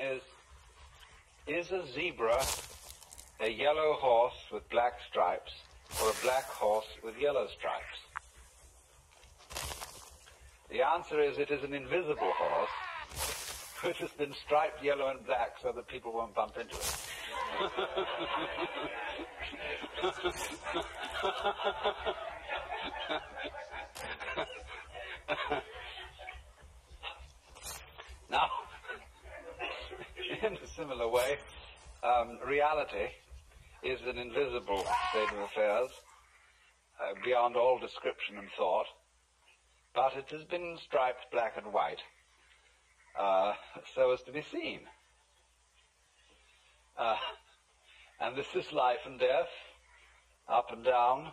is a zebra a yellow horse with black stripes or a black horse with yellow stripes? The answer is it is an invisible horse which has been striped yellow and black so that people won't bump into it. Now, in a similar way, reality is an invisible state of affairs, beyond all description and thought, but it has been striped black and white, so as to be seen. And this is life and death, up and down,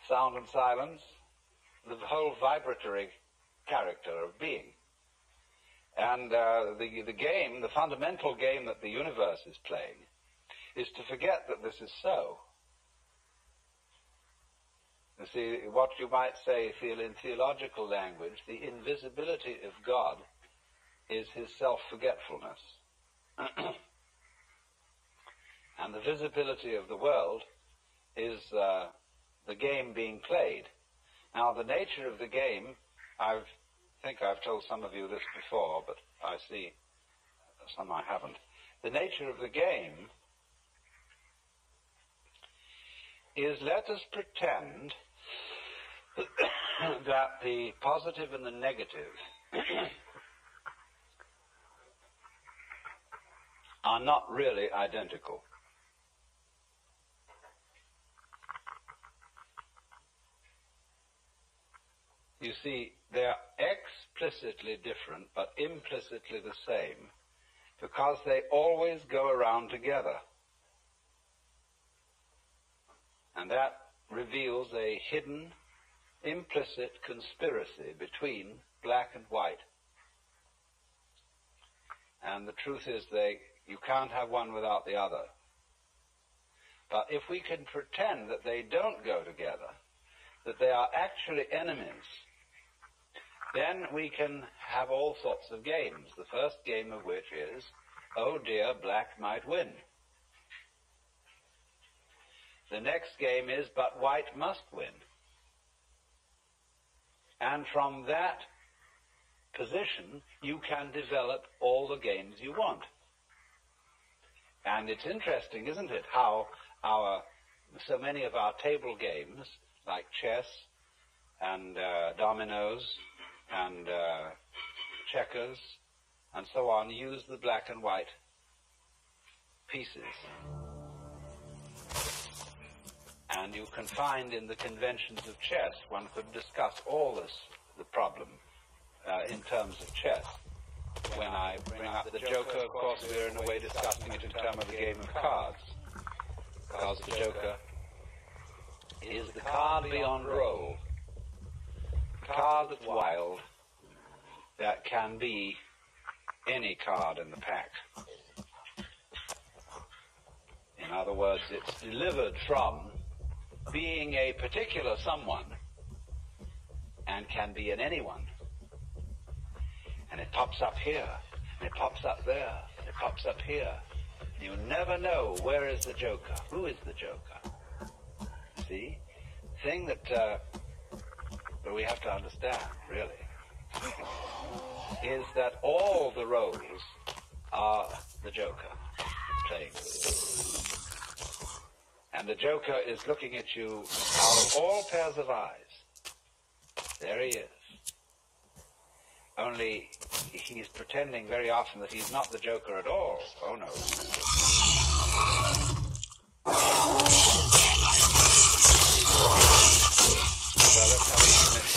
sound and silence, the whole vibratory character of being. And the game, the fundamental game that the universe is playing, is to forget that this is so. You see, what you might say, in theological language, the invisibility of God is his self-forgetfulness. And the visibility of the world is the game being played. Now, the nature of the game, I think I've told some of you this before, but I see some I haven't. The nature of the game is, let us pretend that the positive and the negative are not really identical. You see, they are explicitly different, but implicitly the same, because they always go around together. And that reveals a hidden, implicit conspiracy between black and white. And the truth is you can't have one without the other. But if we can pretend that they don't go together, that they are actually enemies, then we can have all sorts of games. The first game of which is, oh dear, black might win. The next game is, but white must win. And from that position, you can develop all the games you want. And it's interesting, isn't it, how so many of our table games, like chess and dominoes and checkers and so on, use the black and white pieces. And you can find in the conventions of chess, one could discuss all the problem in terms of chess. When I bring up the Joker, of course, we're in a way discussing it in terms of a game of cards. Because the Joker is the card beyond roll. The card that's wild, that can be any card in the pack. In other words, it's delivered from being a particular someone and can be in anyone. And it pops up here, and it pops up there, and it pops up here. You never know, where is the Joker? Who is the Joker? See? The thing that we have to understand, really, is that all the roles are the Joker playing. And the Joker is looking at you out of all pairs of eyes. There he is. Only he's pretending very often that he's not the Joker at all. Oh no. Well, let's have a minute.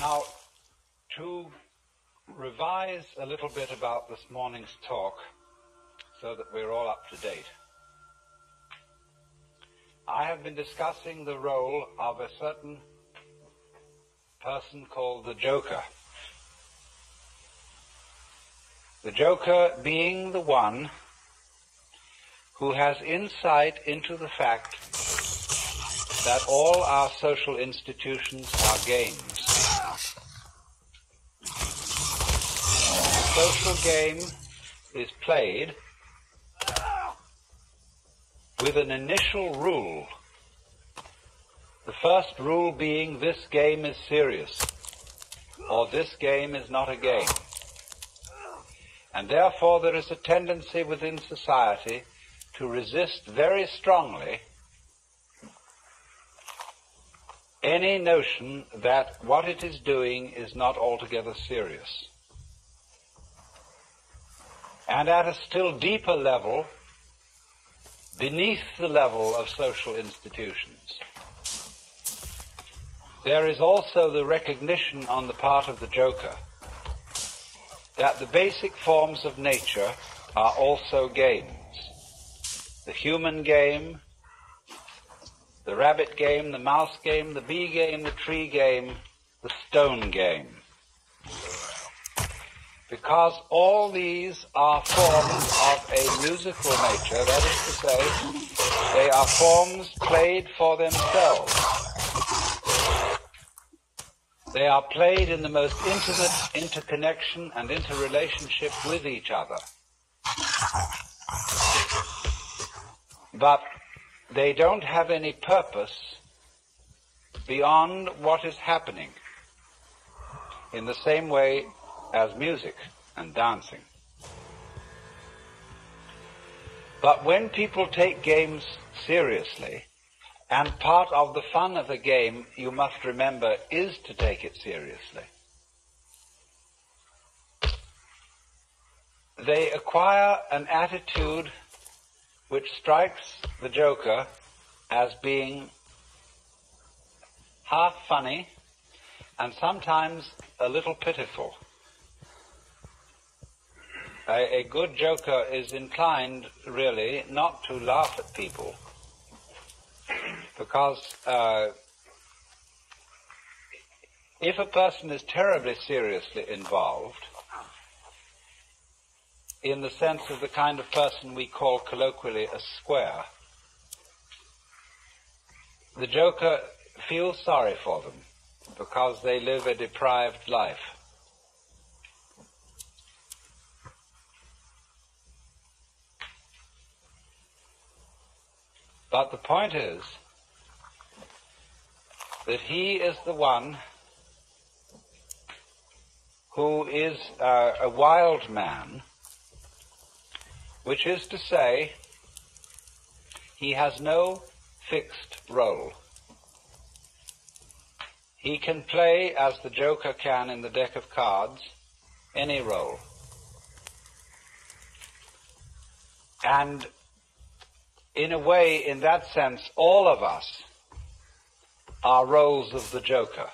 Now, to revise a little bit about this morning's talk, so that we're all up to date, I have been discussing the role of a certain person called the Joker. The Joker being the one who has insight into the fact that all our social institutions are games. A social game is played with an initial rule. The first rule being this game is serious, or this game is not a game. And therefore there is a tendency within society to resist very strongly any notion that what it is doing is not altogether serious. And at a still deeper level, beneath the level of social institutions, there is also the recognition on the part of the Joker that the basic forms of nature are also games. The human game, the rabbit game, the mouse game, the bee game, the tree game, the stone game. Because all these are forms of a musical nature, that is to say, they are forms played for themselves. They are played in the most intimate interconnection and interrelationship with each other. But they don't have any purpose beyond what is happening, in the same way as music and dancing. But when people take games seriously, and part of the fun of a game, you must remember, is to take it seriously, they acquire an attitude which strikes the Joker as being half funny and sometimes a little pitiful. A good Joker is inclined, really, not to laugh at people, because if a person is terribly seriously involved, in the sense of the kind of person we call colloquially a square, the Joker feels sorry for them because they live a deprived life. But the point is that he is the one who is a wild man, which is to say, he has no fixed role. He can play, as the Joker can in the deck of cards, any role. And in a way, in that sense, all of us are roles of the Joker.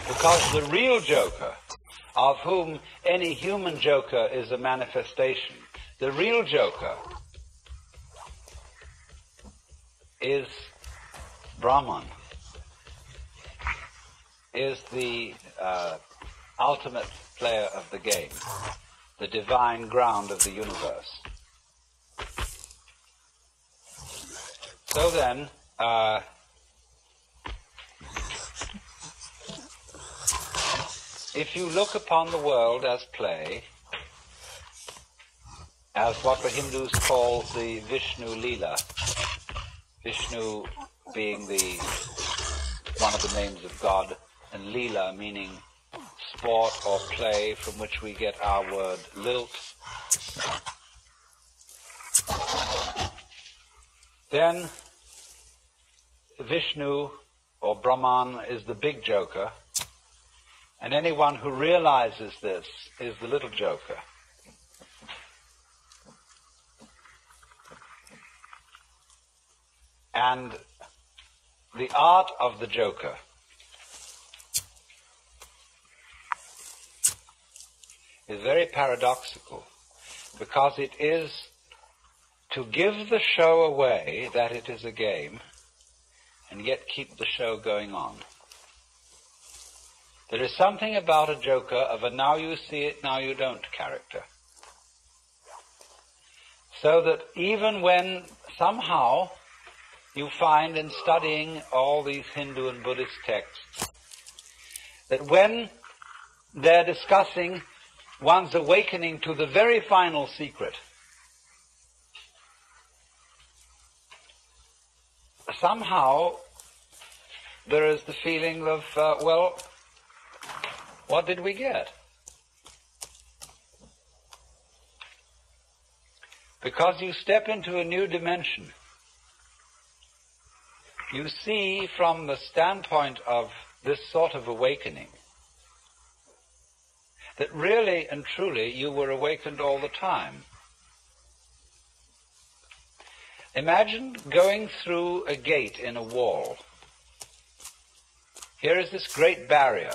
Because the real Joker, of whom any human Joker is a manifestation, the real Joker is Brahman, is the ultimate player of the game, the divine ground of the universe. So then, if you look upon the world as play, as what the Hindus call the Vishnu Leela, Vishnu being the one of the names of God, and Leela meaning sport or play, from which we get our word lilt. Then Vishnu, or Brahman, is the big joker, and anyone who realizes this is the little joker. And the art of the joker is very paradoxical, because it is to give the show away that it is a game, and yet keep the show going on. There is something about a joker of a now you see it, now you don't character. So that even when somehow you find in studying all these Hindu and Buddhist texts that when they're discussing one's awakening to the very final secret, somehow there is the feeling of, well, what did we get? Because you step into a new dimension. You see from the standpoint of this sort of awakening that really and truly you were awakened all the time. Imagine going through a gate in a wall. Here is this great barrier.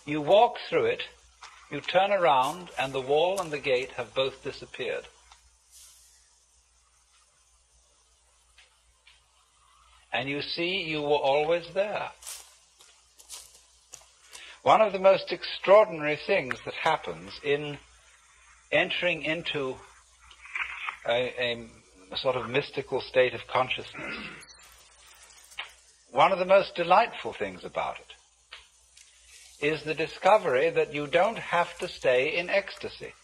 You walk through it, you turn around, and the wall and the gate have both disappeared. And you see you were always there. One of the most extraordinary things that happens in entering into a sort of mystical state of consciousness, one of the most delightful things about it is the discovery that you don't have to stay in ecstasy.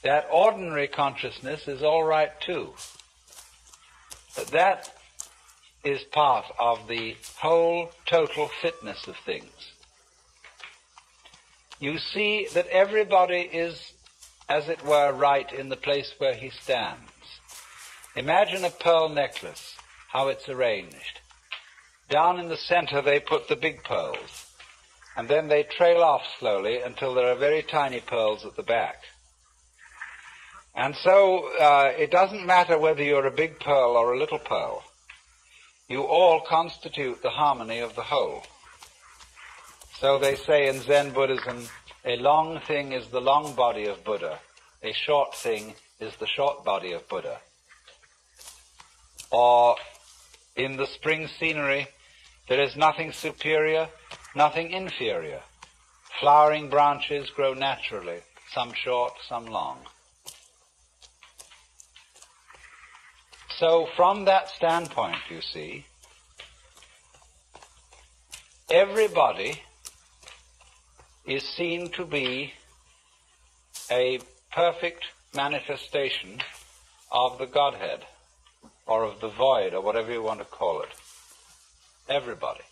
That ordinary consciousness is all right too. But that is part of the whole total fitness of things. You see that everybody is, as it were, right in the place where he stands. Imagine a pearl necklace, how it's arranged. Down in the center they put the big pearls, and then they trail off slowly until there are very tiny pearls at the back. And so it doesn't matter whether you're a big pearl or a little pearl. You all constitute the harmony of the whole. So they say in Zen Buddhism, a long thing is the long body of Buddha. A short thing is the short body of Buddha. Or in the spring scenery, there is nothing superior, nothing inferior. Flowering branches grow naturally, some short, some long. So from that standpoint, you see, everybody is seen to be a perfect manifestation of the Godhead, or of the void, or whatever you want to call it. Everybody.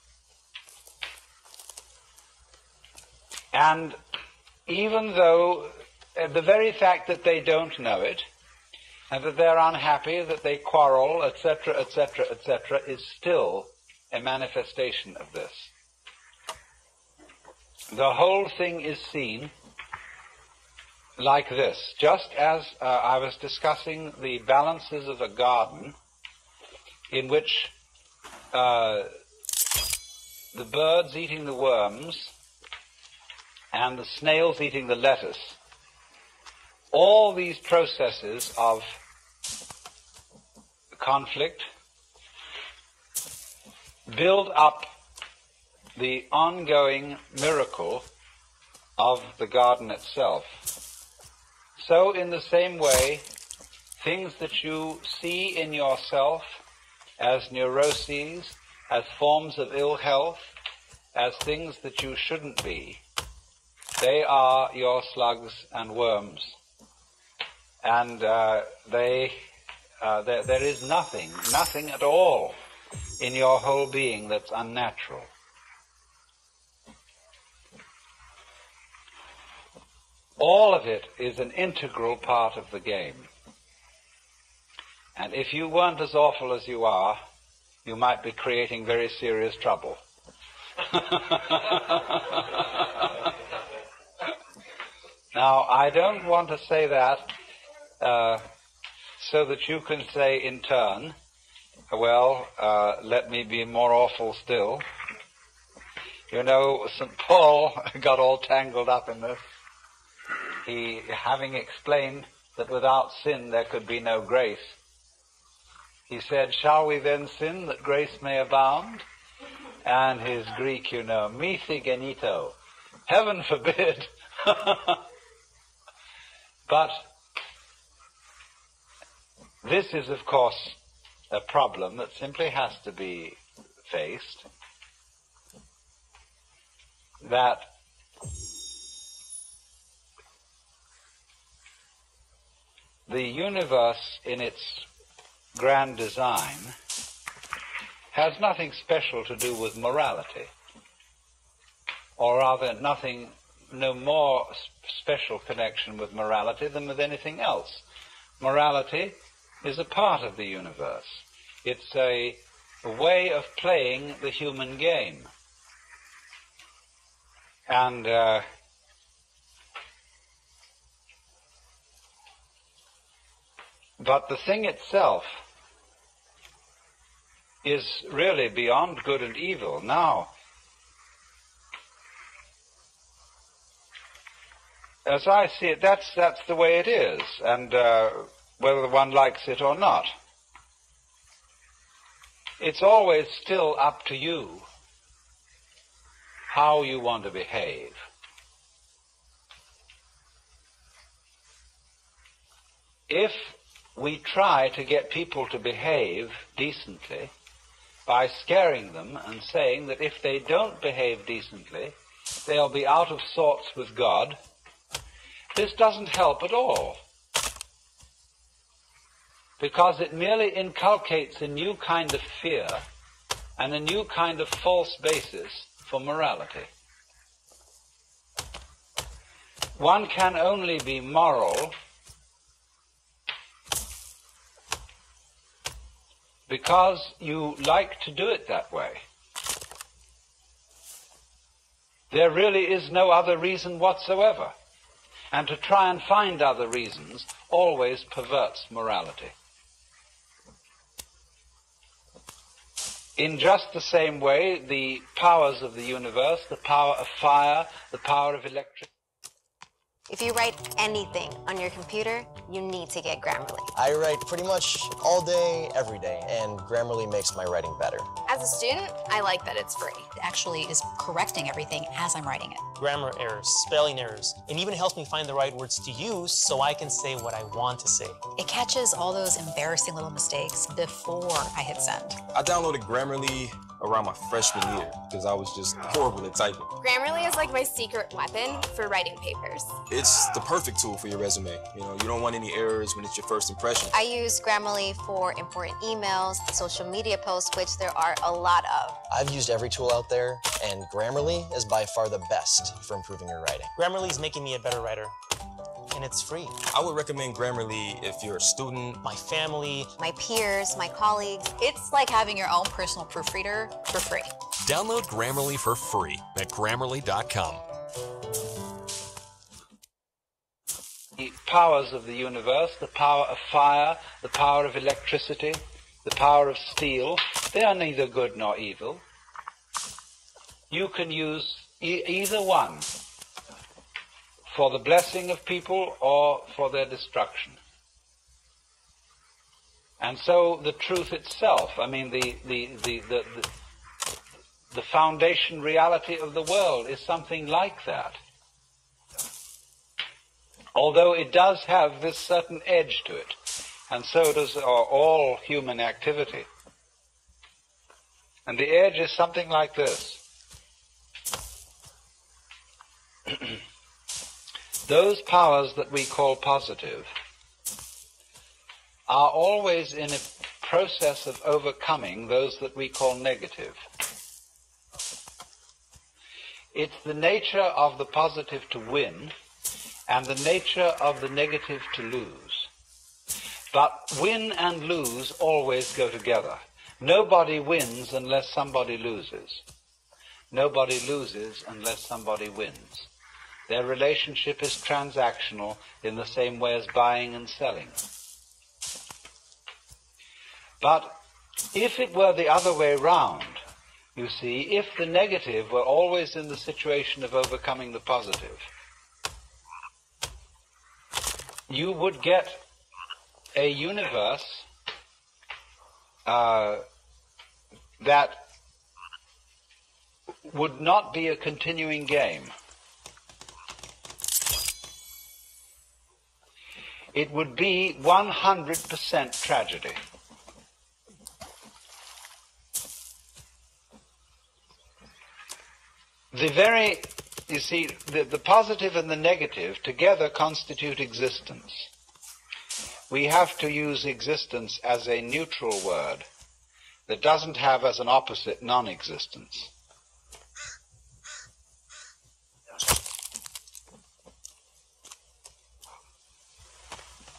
And even though the very fact that they don't know it, and that they're unhappy, that they quarrel, etc., etc., etc., is still a manifestation of this. The whole thing is seen like this. Just as I was discussing the balances of a garden in which the birds eating the worms and the snails eating the lettuce, all these processes of conflict build up the ongoing miracle of the garden itself. So in the same way, things that you see in yourself as neuroses, as forms of ill health, as things that you shouldn't be, they are your slugs and worms. And they there is nothing at all in your whole being that's unnatural. All of it is an integral part of the game. And if you weren't as awful as you are, you might be creating very serious trouble. Now, I don't want to say that so that you can say in turn, well, let me be more awful still. You know, St. Paul got all tangled up in this. He, having explained that without sin there could be no grace, he said, shall we then sin that grace may abound? And his Greek, you know, mithi genito, heaven forbid. But this is, of course, a problem that simply has to be faced, that the universe in its grand design has nothing special to do with morality, or rather no more special connection with morality than with anything else. Morality is a part of the universe. It's a way of playing the human game. And but the thing itself is really beyond good and evil. Now, as I see it, that's the way it is, and whether one likes it or not, it's always still up to you how you want to behave. If we try to get people to behave decently by scaring them and saying that if they don't behave decently, they'll be out of sorts with God, this doesn't help at all, because it merely inculcates a new kind of fear and a new kind of false basis for morality. One can only be moral because you like to do it that way. There really is no other reason whatsoever. And to try and find other reasons always perverts morality. In just the same way, the powers of the universe, the power of fire, the power of electricity. If you write anything on your computer, you need to get Grammarly. I write pretty much all day, every day, and Grammarly makes my writing better. As a student, I like that it's free. It actually is correcting everything as I'm writing it. Grammar errors, spelling errors, and even helps me find the right words to use so I can say what I want to say. It catches all those embarrassing little mistakes before I hit send. I downloaded Grammarly around my freshman year because I was just horrible at typing. Grammarly is like my secret weapon for writing papers. It's the perfect tool for your resume. You know, you don't want any errors when it's your first impression. I use Grammarly for important emails, social media posts, which there are a lot of. I've used every tool out there, and Grammarly is by far the best for improving your writing. Grammarly is making me a better writer, and it's free. I would recommend Grammarly if you're a student, my family, my peers, my colleagues. It's like having your own personal proofreader for free. Download Grammarly for free at Grammarly.com. The powers of the universe, the power of fire, the power of electricity, the power of steel, they are neither good nor evil. You can use either one for the blessing of people or for their destruction. And so the truth itself, I mean, the foundation reality of the world is something like that. Although it does have this certain edge to it, and so does all human activity. And the edge is something like this. Those powers that we call positive are always in a process of overcoming those that we call negative. It's the nature of the positive to win and the nature of the negative to lose. But win and lose always go together. Nobody wins unless somebody loses. Nobody loses unless somebody wins. Their relationship is transactional in the same way as buying and selling. But if it were the other way round, you see, if the negative were always in the situation of overcoming the positive, you would get a universe that would not be a continuing game. It would be 100% tragedy. You see, the positive and the negative together constitute existence. We have to use existence as a neutral word that doesn't have as an opposite non-existence.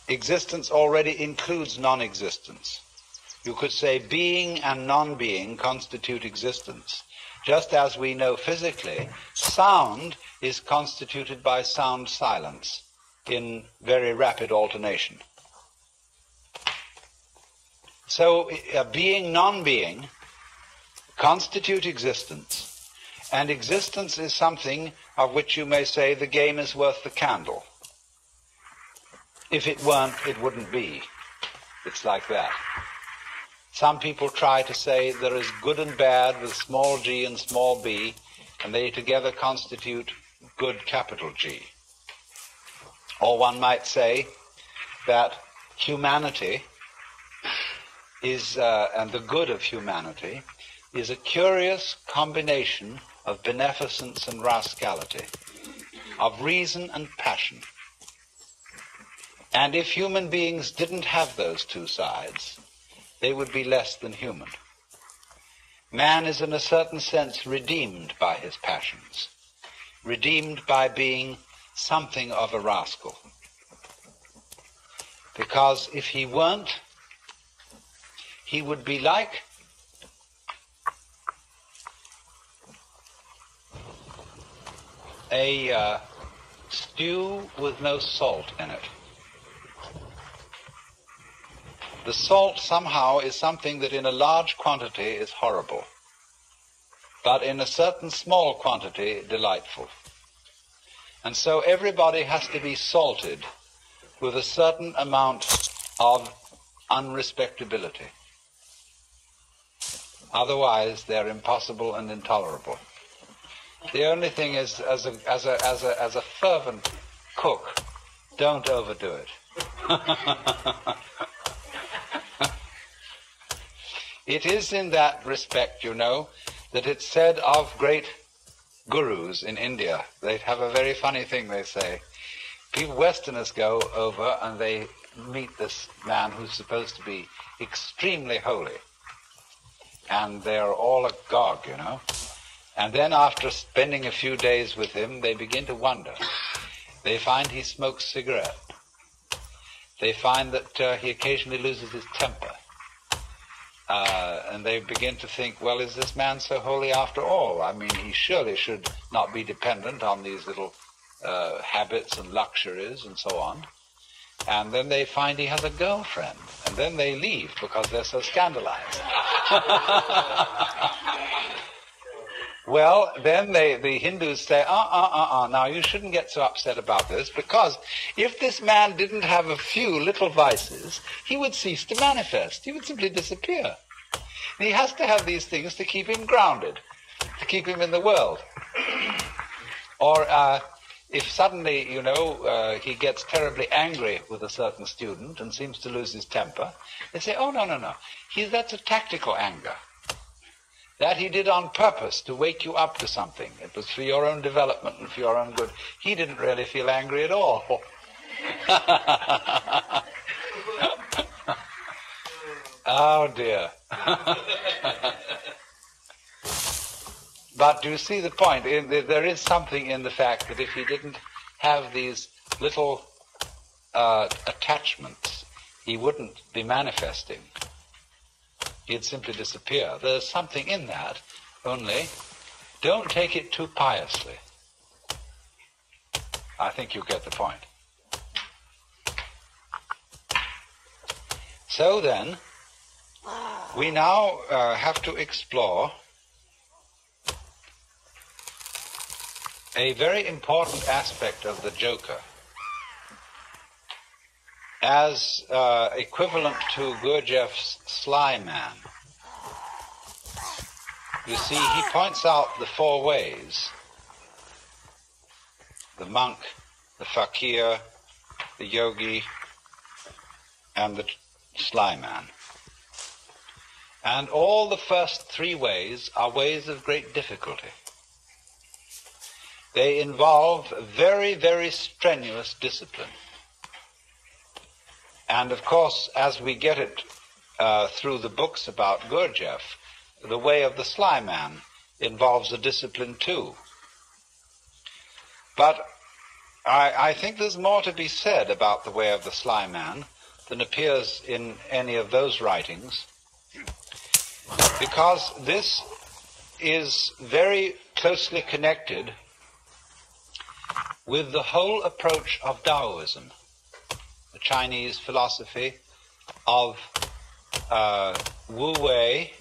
Existence already includes non-existence. You could say being and non-being constitute existence. Just as we know physically, sound is constituted by sound silence in very rapid alternation. So being, non-being constitute existence, and existence is something of which you may say the game is worth the candle. If it weren't, it wouldn't be. It's like that. Some people try to say there is good and bad with small g and small b, and they together constitute good capital G. Or one might say that humanity is, and the good of humanity, is a curious combination of beneficence and rascality, of reason and passion. And if human beings didn't have those two sides, they would be less than human. Man is in a certain sense redeemed by his passions, redeemed by being something of a rascal. Because if he weren't, he would be like a stew with no salt in it. The salt somehow is something that in a large quantity is horrible, but in a certain small quantity delightful. And so everybody has to be salted with a certain amount of unrespectability. Otherwise, they're impossible and intolerable. The only thing is, as a fervent cook, don't overdo it. It is in that respect, you know, that it's said of great gurus in India. They have a very funny thing they say. People, Westerners, go over and they meet this man who's supposed to be extremely holy. And they're all agog, you know. And then after spending a few days with him, they begin to wonder. They find he smokes cigarette. They find that he occasionally loses his temper. And they begin to think, well, is this man so holy after all? I mean, he surely should not be dependent on these little habits and luxuries and so on. And then they find he has a girlfriend. And then they leave because they're so scandalized. Well, then the Hindus say, now you shouldn't get so upset about this, because if this man didn't have a few little vices, he would cease to manifest. He would simply disappear. And he has to have these things to keep him grounded, to keep him in the world. Or if suddenly, you know, he gets terribly angry with a certain student and seems to lose his temper, they say, oh, no. That's a tactical anger. That he did on purpose to wake you up to something. It was for your own development and for your own good. He didn't really feel angry at all. Oh dear. But do you see the point? There is something in the fact that if he didn't have these little attachments, he wouldn't be manifesting. He'd simply disappear. There's something in that, only don't take it too piously. I think you get the point. So then, we now have to explore a very important aspect of the Joker as equivalent to Gurdjieff's Sly Man. You see, he points out the four ways: the monk, the fakir, the yogi, and the Sly Man. And all the first three ways are ways of great difficulty. They involve very, very strenuous discipline. And of course, as we get it through the books about Gurdjieff, the way of the Sly Man involves a discipline too. But I think there's more to be said about the way of the Sly Man than appears in any of those writings, because this is very closely connected with the whole approach of Taoism, the Chinese philosophy of Wu Wei,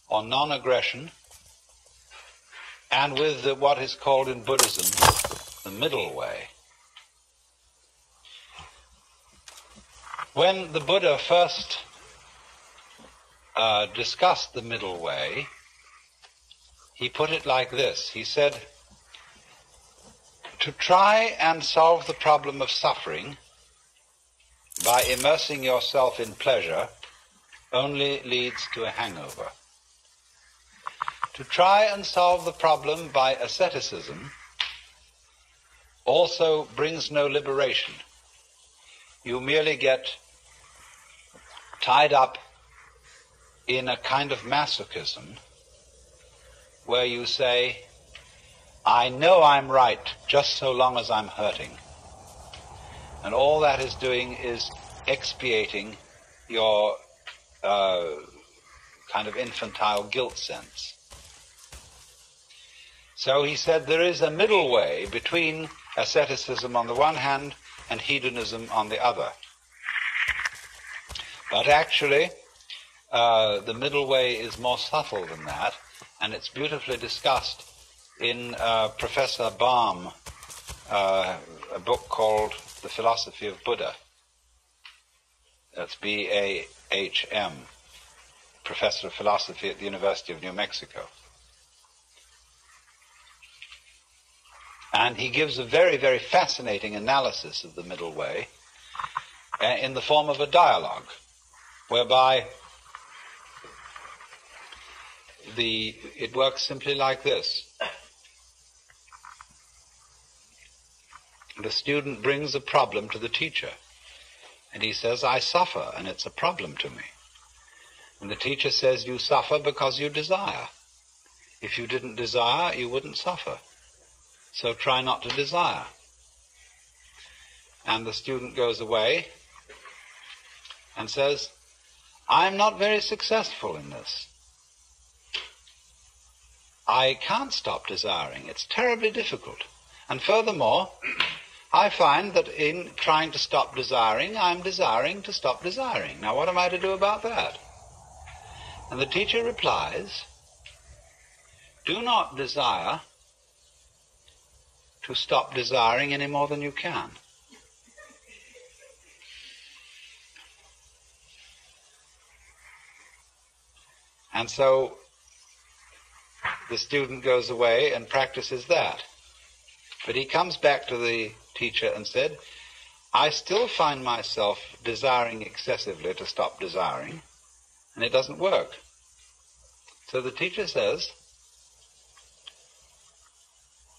or non-aggression, and with what is called in Buddhism the middle way. When the Buddha first discussed the middle way, he put it like this. He said, to try and solve the problem of suffering by immersing yourself in pleasure only leads to a hangover. To try and solve the problem by asceticism also brings no liberation. You merely get tied up in a kind of masochism where you say, I know I'm right just so long as I'm hurting. And all that is doing is expiating your kind of infantile guilt sense. So he said there is a middle way between asceticism on the one hand and hedonism on the other. But actually, the middle way is more subtle than that, and it's beautifully discussed in Professor Baum, a book called The Philosophy of Buddha. That's B-A-H-M, Professor of Philosophy at the University of New Mexico. And he gives a very, very fascinating analysis of the middle way in the form of a dialogue, whereby it works simply like this. The student brings a problem to the teacher, and he says, I suffer, and it's a problem to me. And the teacher says, you suffer because you desire. If you didn't desire, you wouldn't suffer. So try not to desire. And the student goes away and says, I'm not very successful in this. I can't stop desiring. It's terribly difficult. And furthermore, I find that in trying to stop desiring, I'm desiring to stop desiring. Now, what am I to do about that? And the teacher replies, do not desire to stop desiring any more than you can. And so the student goes away and practices that. But he comes back to the teacher and said, I still find myself desiring excessively to stop desiring, and it doesn't work. So the teacher says,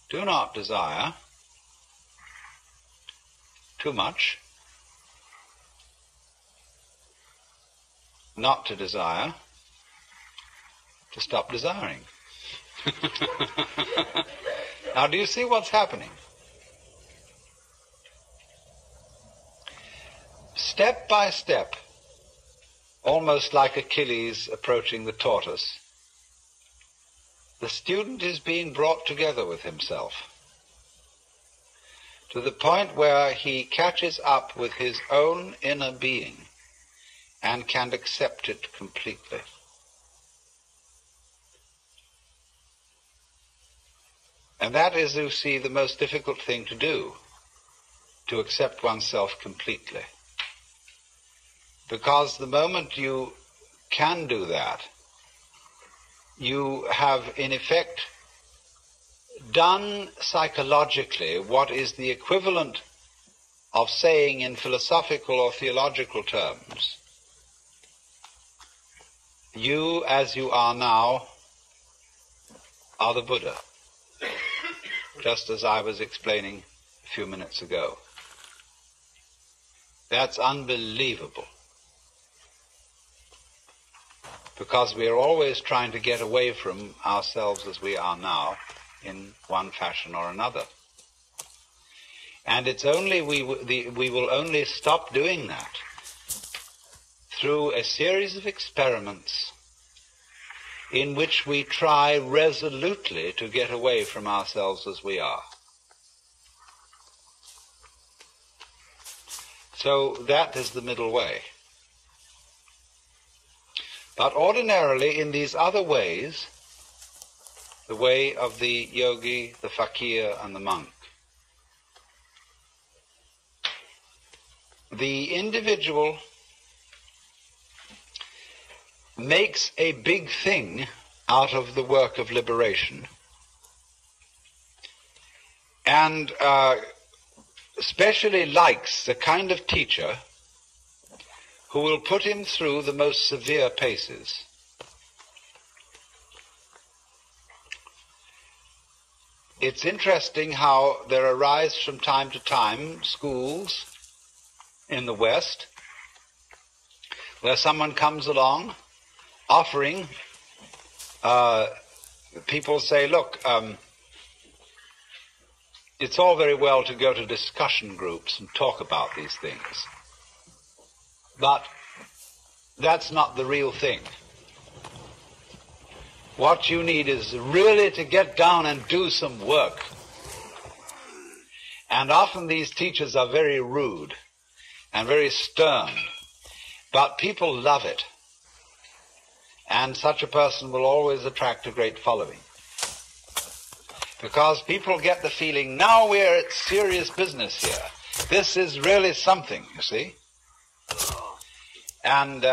do not desire too much, not to desire, to stop desiring. Now, do you see what's happening? Step by step, almost like Achilles approaching the tortoise, the student is being brought together with himself to the point where he catches up with his own inner being and can accept it completely. And that is, you see, the most difficult thing to do, to accept oneself completely. Because the moment you can do that, you have, in effect, done psychologically what is the equivalent of saying in philosophical or theological terms, you, as you are now, are the Buddha, just as I was explaining a few minutes ago. That's unbelievable, because we are always trying to get away from ourselves as we are now in one fashion or another. And it's only we will only stop doing that through a series of experiments in which we try resolutely to get away from ourselves as we are. So that is the middle way. But ordinarily, in these other ways, the way of the yogi, the fakir, and the monk, the individual makes a big thing out of the work of liberation, and especially likes the kind of teacher who will put him through the most severe paces. It's interesting how there arise from time to time schools in the West where someone comes along offering, people say, look, it's all very well to go to discussion groups and talk about these things, but that's not the real thing. What you need is really to get down and do some work. And often these teachers are very rude and very stern, but people love it. And such a person will always attract a great following, because people get the feeling, now we're at serious business here. This is really something, you see. And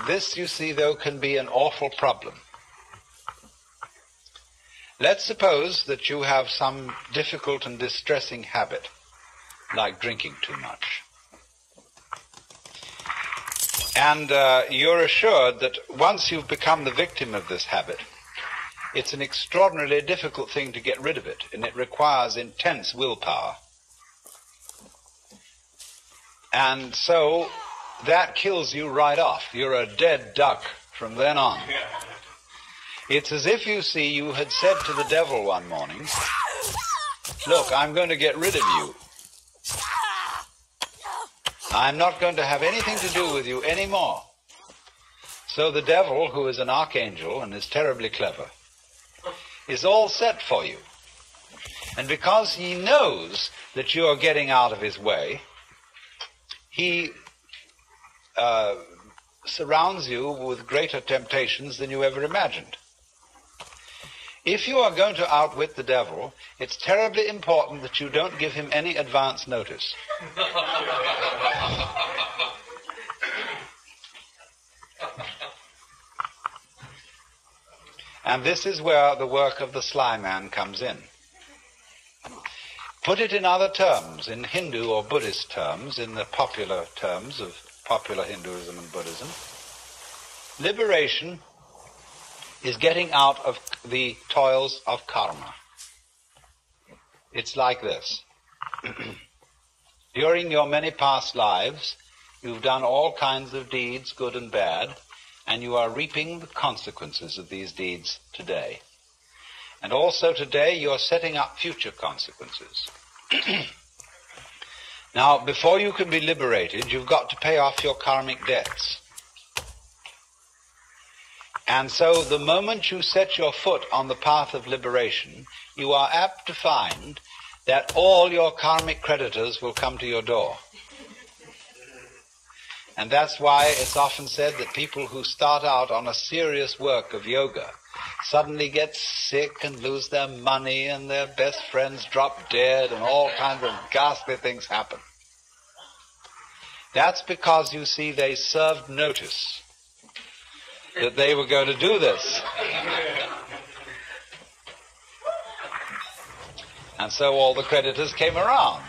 this, you see, though, can be an awful problem. Let's suppose that you have some difficult and distressing habit, like drinking too much. And you're assured that once you've become the victim of this habit, it's an extraordinarily difficult thing to get rid of it, and it requires intense willpower. And so that kills you right off. You're a dead duck from then on. It's as if, you see, you had said to the devil one morning, look, I'm going to get rid of you. I'm not going to have anything to do with you anymore. So the devil, who is an archangel and is terribly clever, is all set for you. And because he knows that you are getting out of his way, he surrounds you with greater temptations than you ever imagined. If you are going to outwit the devil, it's terribly important that you don't give him any advance notice. And this is where the work of the sly man comes in. Put it in other terms, in Hindu or Buddhist terms, in the popular terms of popular Hinduism and Buddhism, liberation is getting out of the toils of karma. It's like this. During your many past lives, You've done all kinds of deeds, good and bad, and you are reaping the consequences of these deeds today. And also today you're setting up future consequences. Now, before you can be liberated, you've got to pay off your karmic debts. And so the moment you set your foot on the path of liberation, you are apt to find that all your karmic creditors will come to your door. And that's why it's often said that people who start out on a serious work of yoga suddenly get sick and lose their money and their best friends drop dead and all kinds of ghastly things happen. That's because, you see, they served notice that they were going to do this. And so all the creditors came around.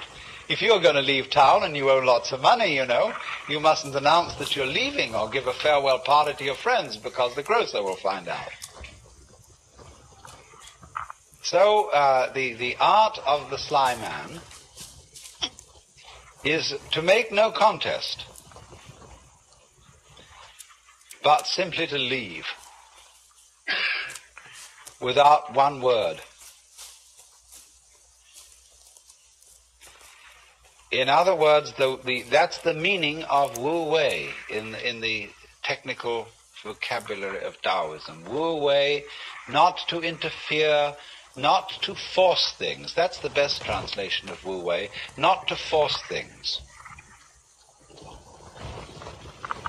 If you're going to leave town and you owe lots of money, you know, you mustn't announce that you're leaving or give a farewell party to your friends because the grocer will find out. So the art of the sly man is to make no contest, but simply to leave without one word. In other words, that's the meaning of Wu Wei in the technical vocabulary of Taoism. Wu Wei, not to interfere, not to force things. That's the best translation of Wu Wei, not to force things.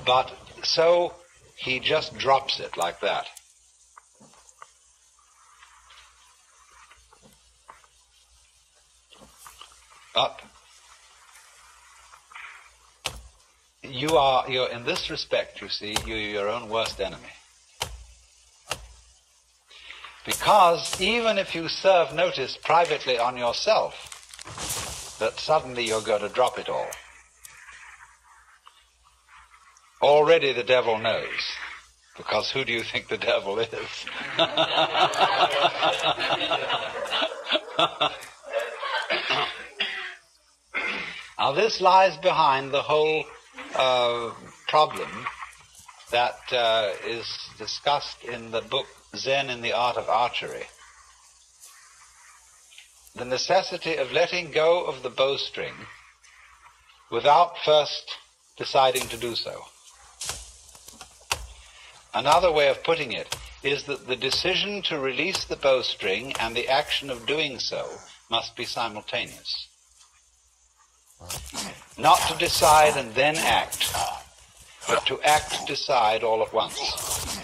But so he just drops it like that. Up. You're in this respect, you see, you're your own worst enemy. Because even if you serve notice privately on yourself that suddenly you're going to drop it all, already the devil knows. Because who do you think the devil is? Now this lies behind the whole problem that is discussed in the book Zen in the Art of Archery. The necessity of letting go of the bowstring without first deciding to do so. Another way of putting it is that the decision to release the bowstring and the action of doing so must be simultaneous. Not to decide and then act, but to act, decide all at once.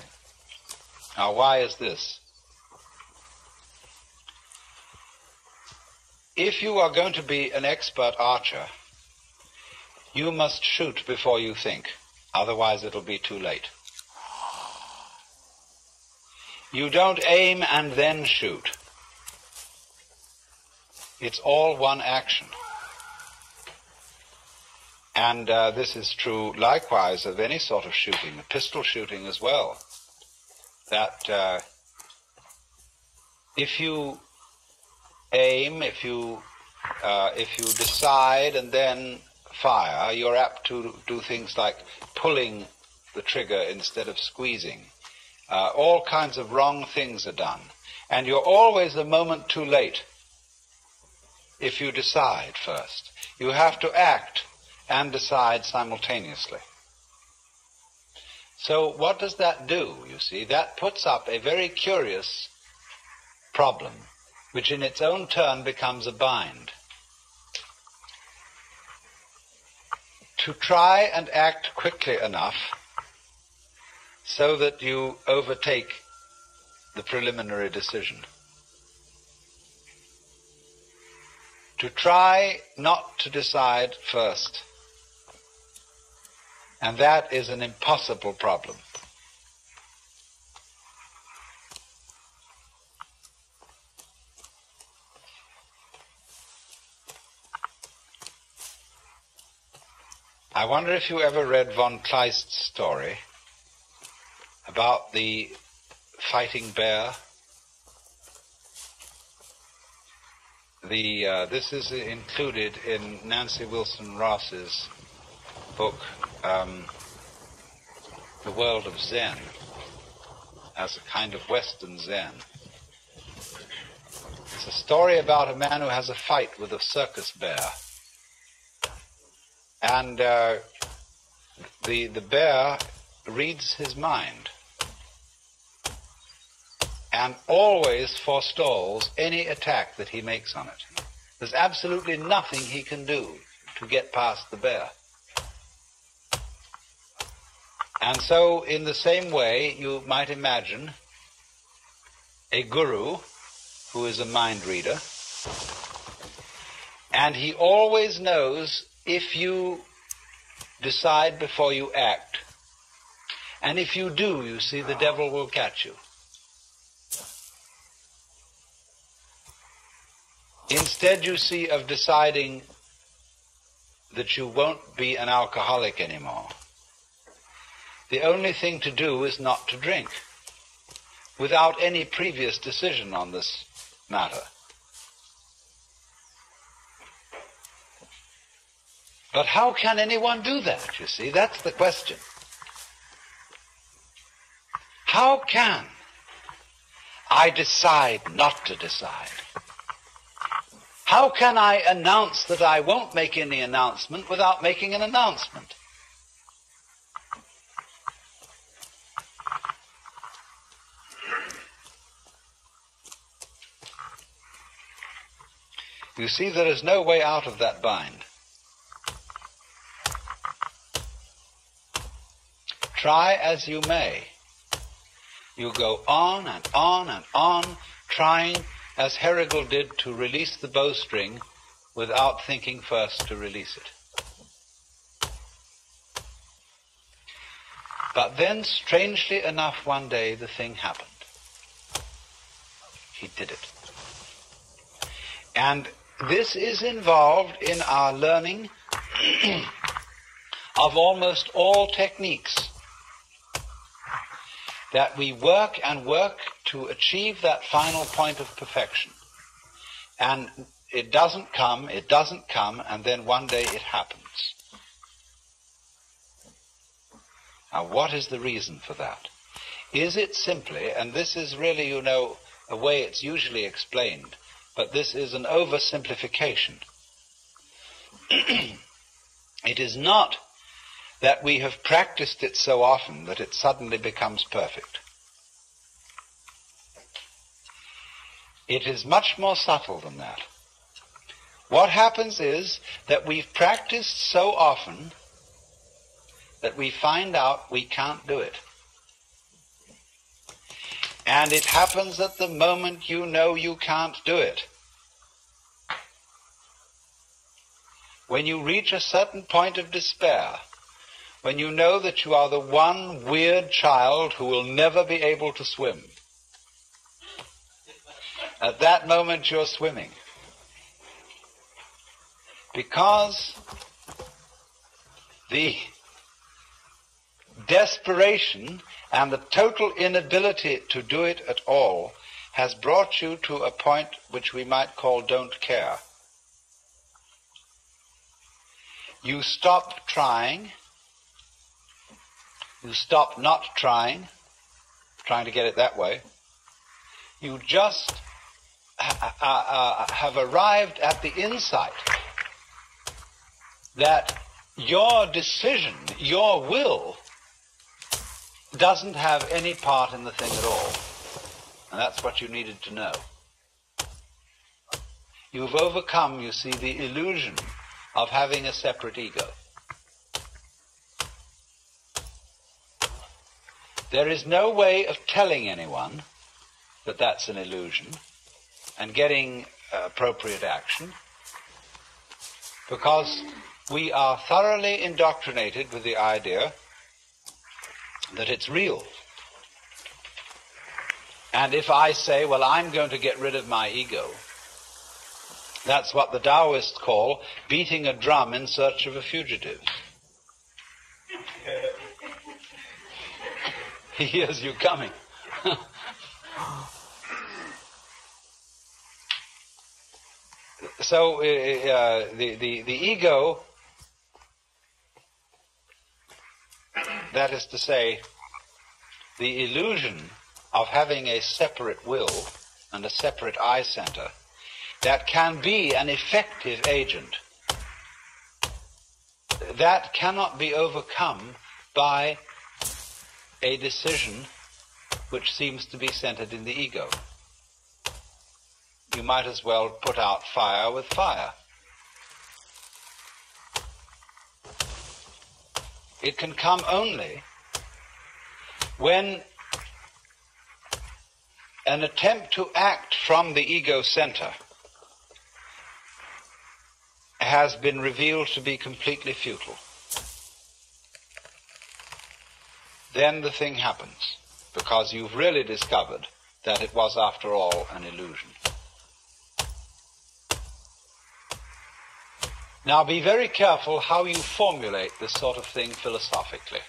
Now, why is this? If you are going to be an expert archer, you must shoot before you think, otherwise it'll be too late. You don't aim and then shoot. It's all one action. And this is true likewise of any sort of shooting, pistol shooting as well. That if you aim, if you decide and then fire, you're apt to do things like pulling the trigger instead of squeezing. All kinds of wrong things are done. And you're always a moment too late if you decide first. You have to act and decide simultaneously. So what does that do, you see? That puts up a very curious problem, which in its own turn becomes a bind. To try and act quickly enough so that you overtake the preliminary decision. To try not to decide first. And that is an impossible problem. I wonder if you ever read von Kleist's story about the fighting bear. This is included in Nancy Wilson Ross's book, the world of Zen as a kind of Western Zen. It's a story about a man who has a fight with a circus bear. And the bear reads his mind and always forestalls any attack that he makes on it. There's absolutely nothing he can do to get past the bear. And so, in the same way, you might imagine a guru who is a mind reader, and he always knows if you decide before you act, and if you do, you see, the devil will catch you. Instead, you see, of deciding that you won't be an alcoholic anymore, the only thing to do is not to drink, without any previous decision on this matter. But how can anyone do that, you see? That's the question. How can I decide not to decide? How can I announce that I won't make any announcement without making an announcement? You see, there is no way out of that bind. Try as you may, you go on and on and on, trying, as Herigel did, to release the bowstring without thinking first to release it. But then, strangely enough, one day the thing happened. He did it. And this is involved in our learning of almost all techniques, that we work and work to achieve that final point of perfection. And it doesn't come, and then one day it happens. Now, what is the reason for that? Is it simply, and this is really, you know, a way it's usually explained, but this is an oversimplification. It is not that we have practiced it so often that it suddenly becomes perfect. It is much more subtle than that. What happens is that we've practiced so often that we find out we can't do it. And it happens at the moment you know you can't do it. When you reach a certain point of despair, when you know that you are the one weird child who will never be able to swim, at that moment you're swimming. Because the desperation and the total inability to do it at all has brought you to a point which we might call don't care. You stop trying. You stop not trying to get it that way. You just have arrived at the insight that your decision, your will, doesn't have any part in the thing at all. And that's what you needed to know. You've overcome, you see, the illusion of having a separate ego. There is no way of telling anyone that that's an illusion and getting appropriate action, because we are thoroughly indoctrinated with the idea that it's real. And if I say, well, I'm going to get rid of my ego, that's what the Taoists call beating a drum in search of a fugitive. He hears you coming. So the ego that is to say, the illusion of having a separate will and a separate eye center that can be an effective agent, that cannot be overcome by a decision which seems to be centered in the ego. You might as well put out fire with fire. It can come only when an attempt to act from the ego center has been revealed to be completely futile. Then the thing happens, because you've really discovered that it was, after all, an illusion. Now, be very careful how you formulate this sort of thing philosophically.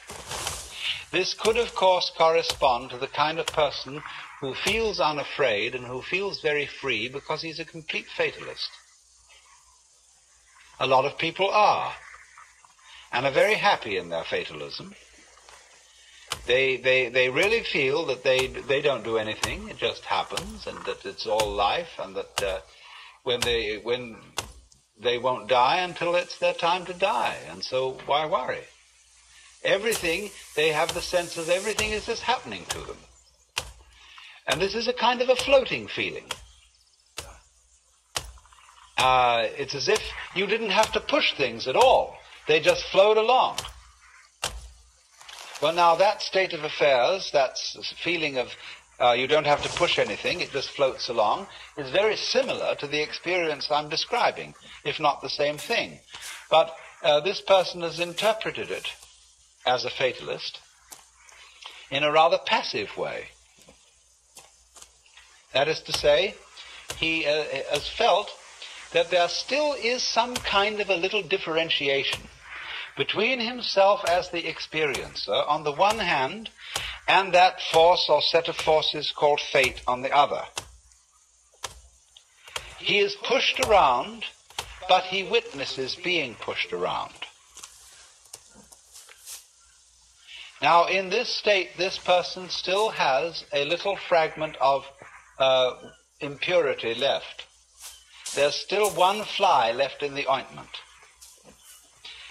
This could, of course, correspond to the kind of person who feels unafraid and who feels very free because he's a complete fatalist. A lot of people are, and are very happy in their fatalism. They really feel that they don't do anything, it just happens, and that it's all life, and that when they won't die until it's their time to die, and so why worry? Everything, they have the sense of everything is just happening to them. And this is a kind of a floating feeling. It's as if you didn't have to push things at all. They just flowed along. Well, now that state of affairs, that feeling of you don't have to push anything, it just floats along, is very similar to the experience I'm describing, if not the same thing. But this person has interpreted it as a fatalist in a rather passive way. That is to say, he has felt that there still is some kind of a little differentiation between himself as the experiencer on the one hand and that force or set of forces called fate on the other. He is pushed around, but he witnesses being pushed around. Now, in this state, this person still has a little fragment of impurity left. There's still one fly left in the ointment,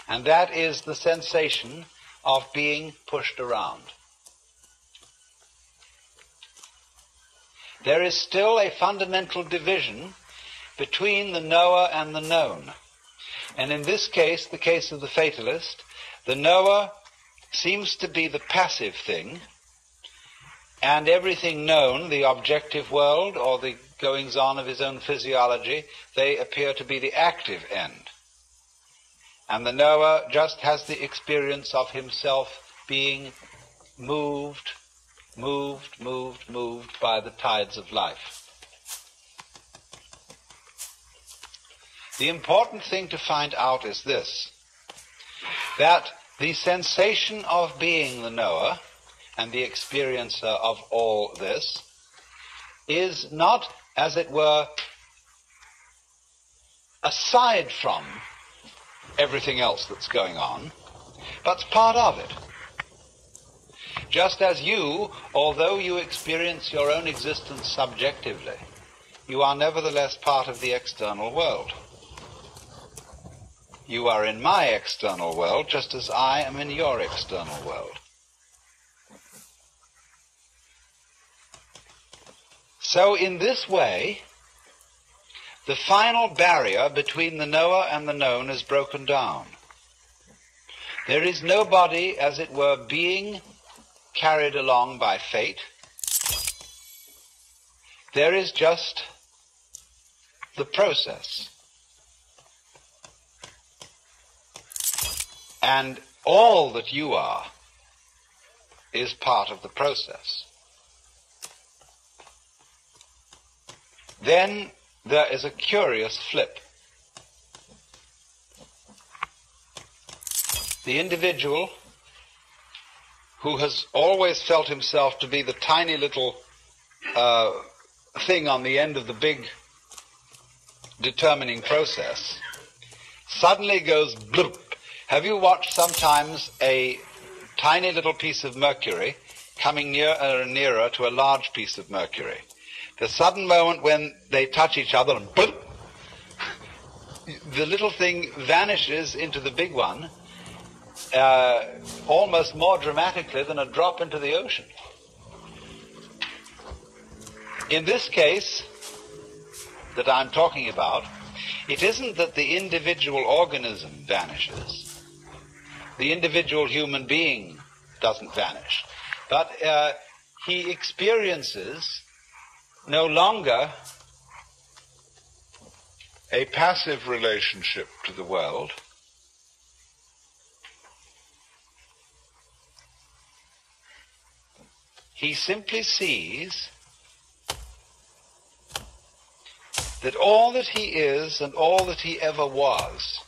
and that is the sensation of being pushed around. There is still a fundamental division between the knower and the known. And in this case, the case of the fatalist, the knower seems to be the passive thing, and everything known, the objective world or the goings-on of his own physiology, they appear to be the active end. And the knower just has the experience of himself being moved by the tides of life. The important thing to find out is this, that the sensation of being the knower and the experiencer of all this is not, as it were, aside from everything else that's going on, but part of it. Just as you, although you experience your own existence subjectively, you are nevertheless part of the external world. You are in my external world just as I am in your external world. So in this way, the final barrier between the knower and the known is broken down. There is nobody, as it were, being carried along by fate. There is just the process. And all that you are is part of the process. Then there is a curious flip. The individual who has always felt himself to be the tiny little thing on the end of the big determining process suddenly goes bloop. Have you watched sometimes a tiny little piece of mercury coming nearer and nearer to a large piece of mercury. The sudden moment when they touch each other, and boom, the little thing vanishes into the big one, almost more dramatically than a drop into the ocean. In this case that I'm talking about, it isn't that the individual organism vanishes. The individual human being doesn't vanish. But he experiences no longer a passive relationship to the world, he simply sees that all that he is and all that he ever was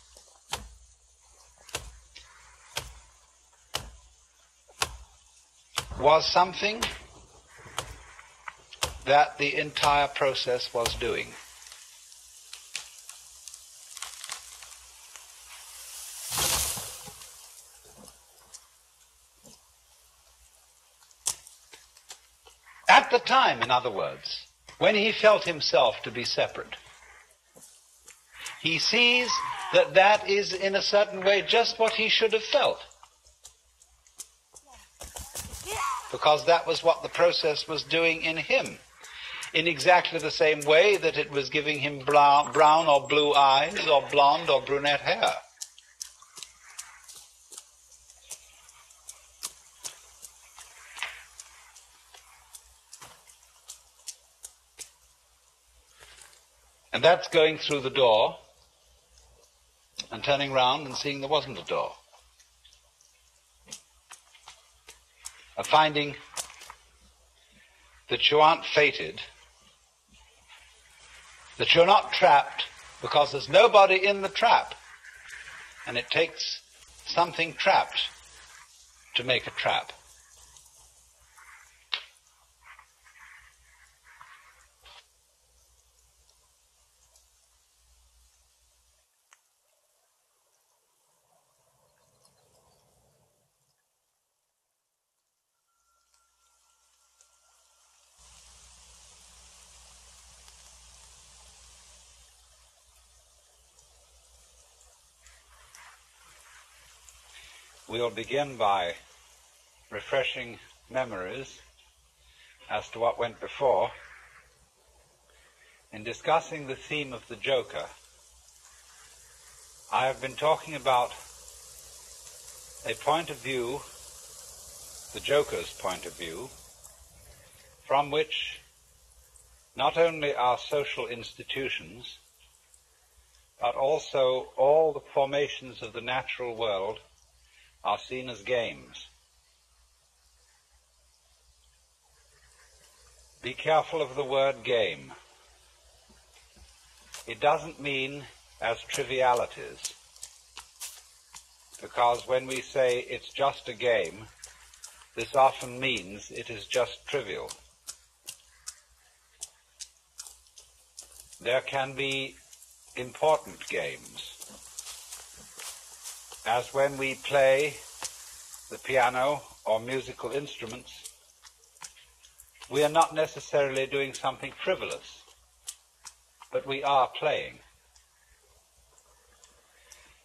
something that the entire process was doing. At the time, in other words, when he felt himself to be separate, he sees that that is, in a certain way, just what he should have felt. Because that was what the process was doing in him, in exactly the same way that it was giving him brown or blue eyes or blonde or brunette hair. And that's going through the door and turning round and seeing there wasn't a door. Of finding that you aren't fated, that you're not trapped because there's nobody in the trap. And it takes something trapped to make a trap. We'll begin by refreshing memories as to what went before. In discussing the theme of the Joker, I have been talking about a point of view, the Joker's point of view, from which not only our social institutions, but also all the formations of the natural world are seen as games. Be careful of the word game. It doesn't mean as trivialities, because when we say it's just a game, this often means it is just trivial. There can be important games, as when we play the piano or musical instruments. We are not necessarily doing something frivolous, but we are playing.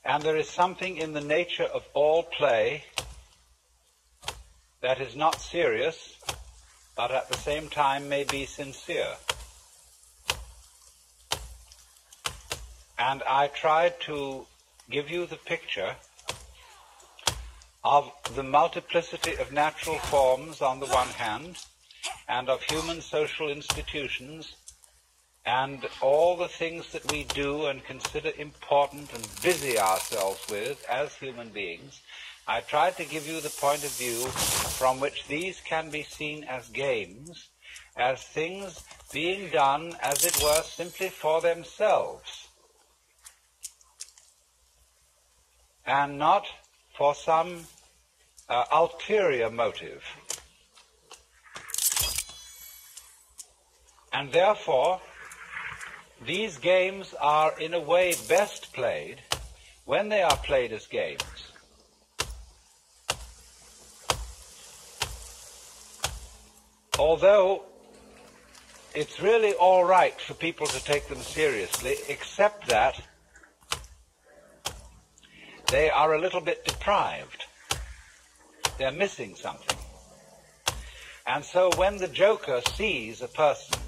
And there is something in the nature of all play that is not serious, but at the same time may be sincere. And I tried to give you the picture of the multiplicity of natural forms on the one hand, and of human social institutions, and all the things that we do and consider important and busy ourselves with as human beings. I tried to give you the point of view from which these can be seen as games, as things being done, as it were, simply for themselves, and not for some ulterior motive. And therefore, these games are in a way best played when they are played as games. Although it's really all right for people to take them seriously, except that they are a little bit deprived. They're missing something. And so when the Joker sees a person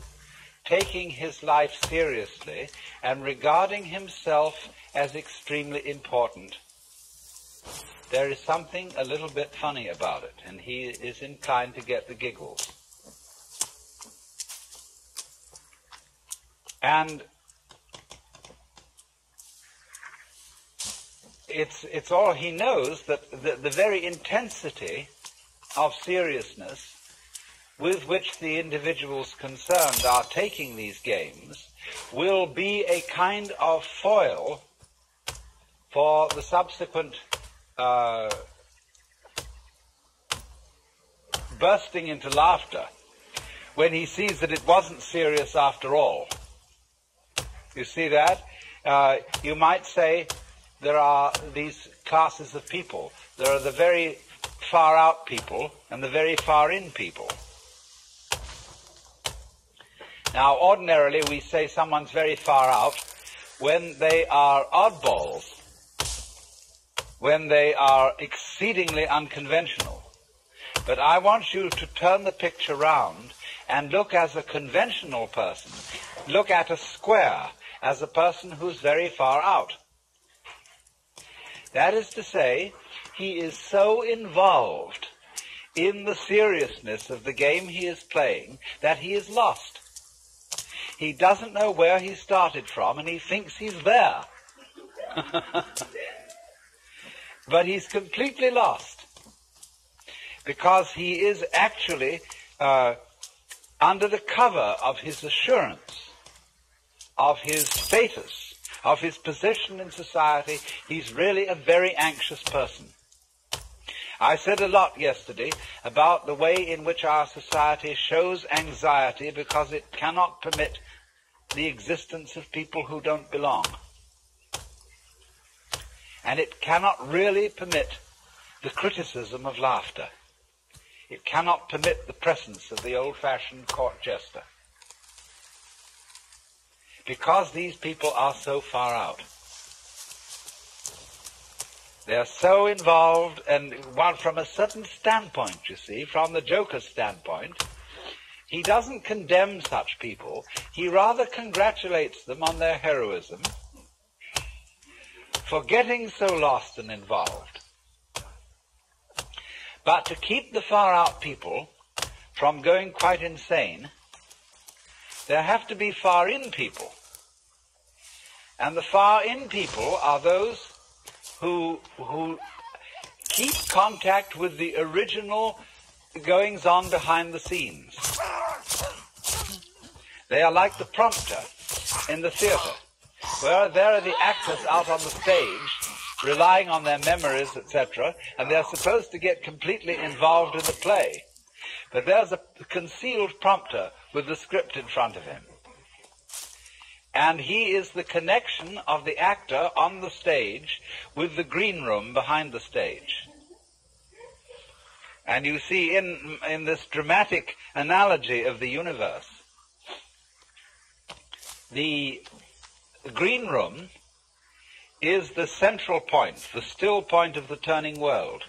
taking his life seriously and regarding himself as extremely important, there is something a little bit funny about it, and he is inclined to get the giggles. And it's all he knows, that the very intensity of seriousness with which the individuals concerned are taking these games will be a kind of foil for the subsequent bursting into laughter when he sees that it wasn't serious after all. You see that? You might say there are these classes of people. There are the very far out people and the very far in people. Now, ordinarily, we say someone's very far out when they are oddballs, when they are exceedingly unconventional. But I want you to turn the picture round and look as a conventional person. Look at a square as a person who's very far out. That is to say, he is so involved in the seriousness of the game he is playing that he is lost. He doesn't know where he started from, and he thinks he's there. But he's completely lost, because he is actually under the cover of his assurance, of his status, of his position in society. He's really a very anxious person. I said a lot yesterday about the way in which our society shows anxiety because it cannot permit the existence of people who don't belong. And it cannot really permit the criticism of laughter. It cannot permit the presence of the old-fashioned court jester. Because these people are so far out. They're so involved, and one from a certain standpoint, you see, from the Joker's standpoint, he doesn't condemn such people. He rather congratulates them on their heroism for getting so lost and involved. But to keep the far-out people from going quite insane, there have to be far-in people. And the far-in people are those who keep contact with the original goings-on behind the scenes. They are like the prompter in the theatre, where there are the actors out on the stage, relying on their memories, etc., and they're supposed to get completely involved in the play. But there's a concealed prompter with the script in front of him. And he is the connection of the actor on the stage with the green room behind the stage. And you see in this dramatic analogy of the universe, the green room is the central point, the still point of the turning world.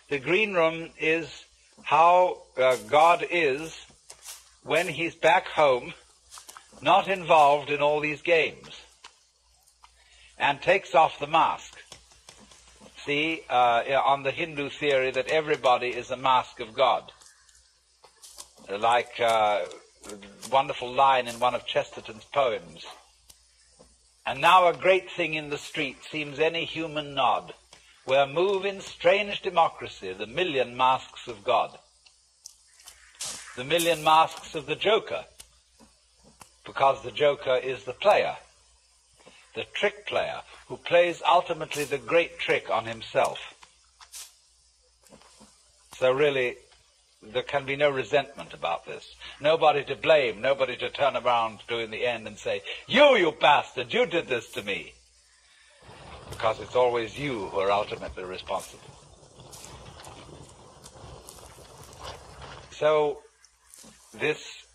The green room is how God is when he's back home, not involved in all these games, and takes off the mask. See, on the Hindu theory that everybody is a mask of God. Like a wonderful line in one of Chesterton's poems. And now a great thing in the street seems any human nod, where move in strange democracy the million masks of God. The million masks of the Joker, because the Joker is the player, the trick player, who plays ultimately the great trick on himself. So really, there can be no resentment about this. Nobody to blame, nobody to turn around to in the end and say, you bastard, you did this to me. Because it's always you who are ultimately responsible. So, this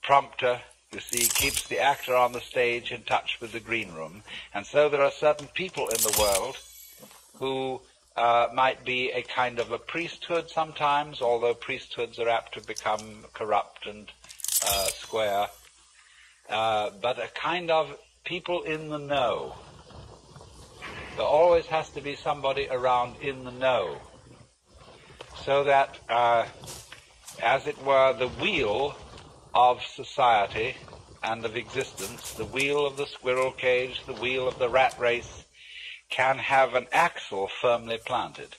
prompter, you see, keeps the actor on the stage in touch with the green room. And so there are certain people in the world who might be a kind of a priesthood sometimes, although priesthoods are apt to become corrupt and square, but a kind of people in the know. There always has to be somebody around in the know, so that, as it were, the wheel of society and of existence, the wheel of the squirrel cage, the wheel of the rat race, can have an axle firmly planted.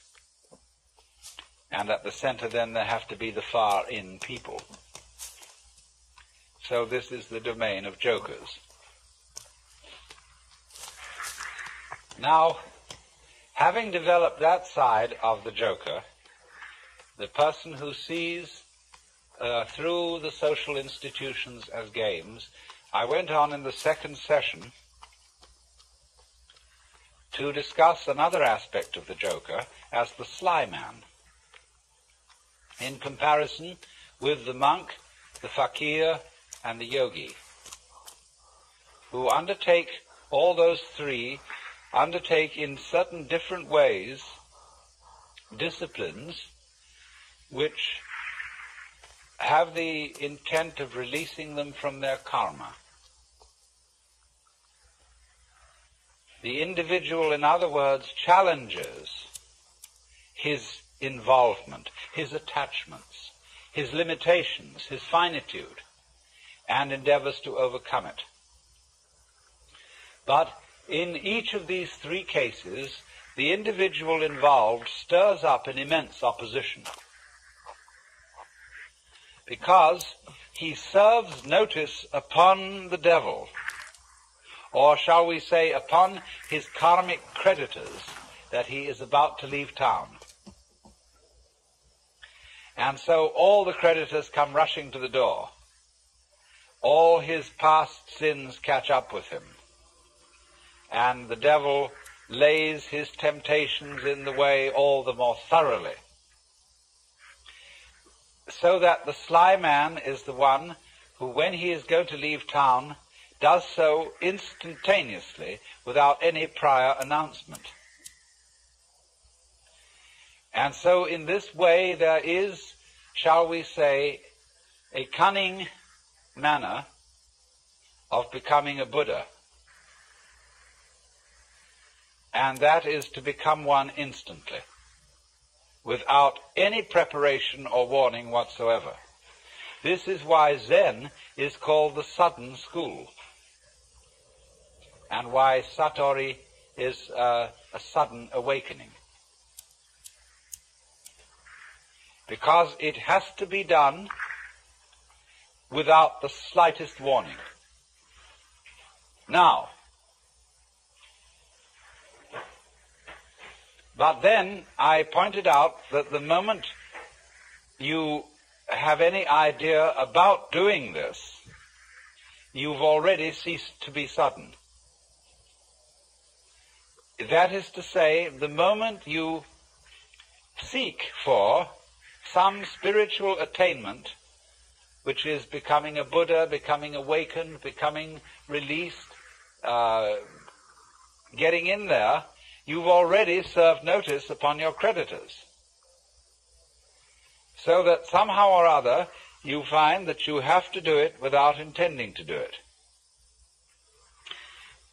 And at the center then there have to be the far-in people. So this is the domain of jokers. Now, having developed that side of the joker, the person who sees through the social institutions as games, I went on in the second session to discuss another aspect of the joker as the sly man, in comparison with the monk, the fakir, and the yogi, who undertake, all those three, undertake in certain different ways disciplines which have the intent of releasing them from their karma. The individual, in other words, challenges his involvement, his attachments, his limitations, his finitude, and endeavors to overcome it. But in each of these three cases, the individual involved stirs up an immense opposition, because he serves notice upon the devil, or shall we say upon his karmic creditors, that he is about to leave town. And so all the creditors come rushing to the door. All his past sins catch up with him. And the devil lays his temptations in the way all the more thoroughly. So that the sly man is the one who, when he is going to leave town, does so instantaneously without any prior announcement. And so in this way there is, shall we say, a cunning manner of becoming a Buddha. And that is to become one instantly, without any preparation or warning whatsoever. This is why Zen is called the sudden school, and why Satori is a sudden awakening. Because it has to be done without the slightest warning. Now, but then I pointed out that the moment you have any idea about doing this, you've already ceased to be sudden. That is to say, the moment you seek for some spiritual attainment, which is becoming a Buddha, becoming awakened, becoming released, getting in there, you've already served notice upon your creditors. So that somehow or other you find that you have to do it without intending to do it.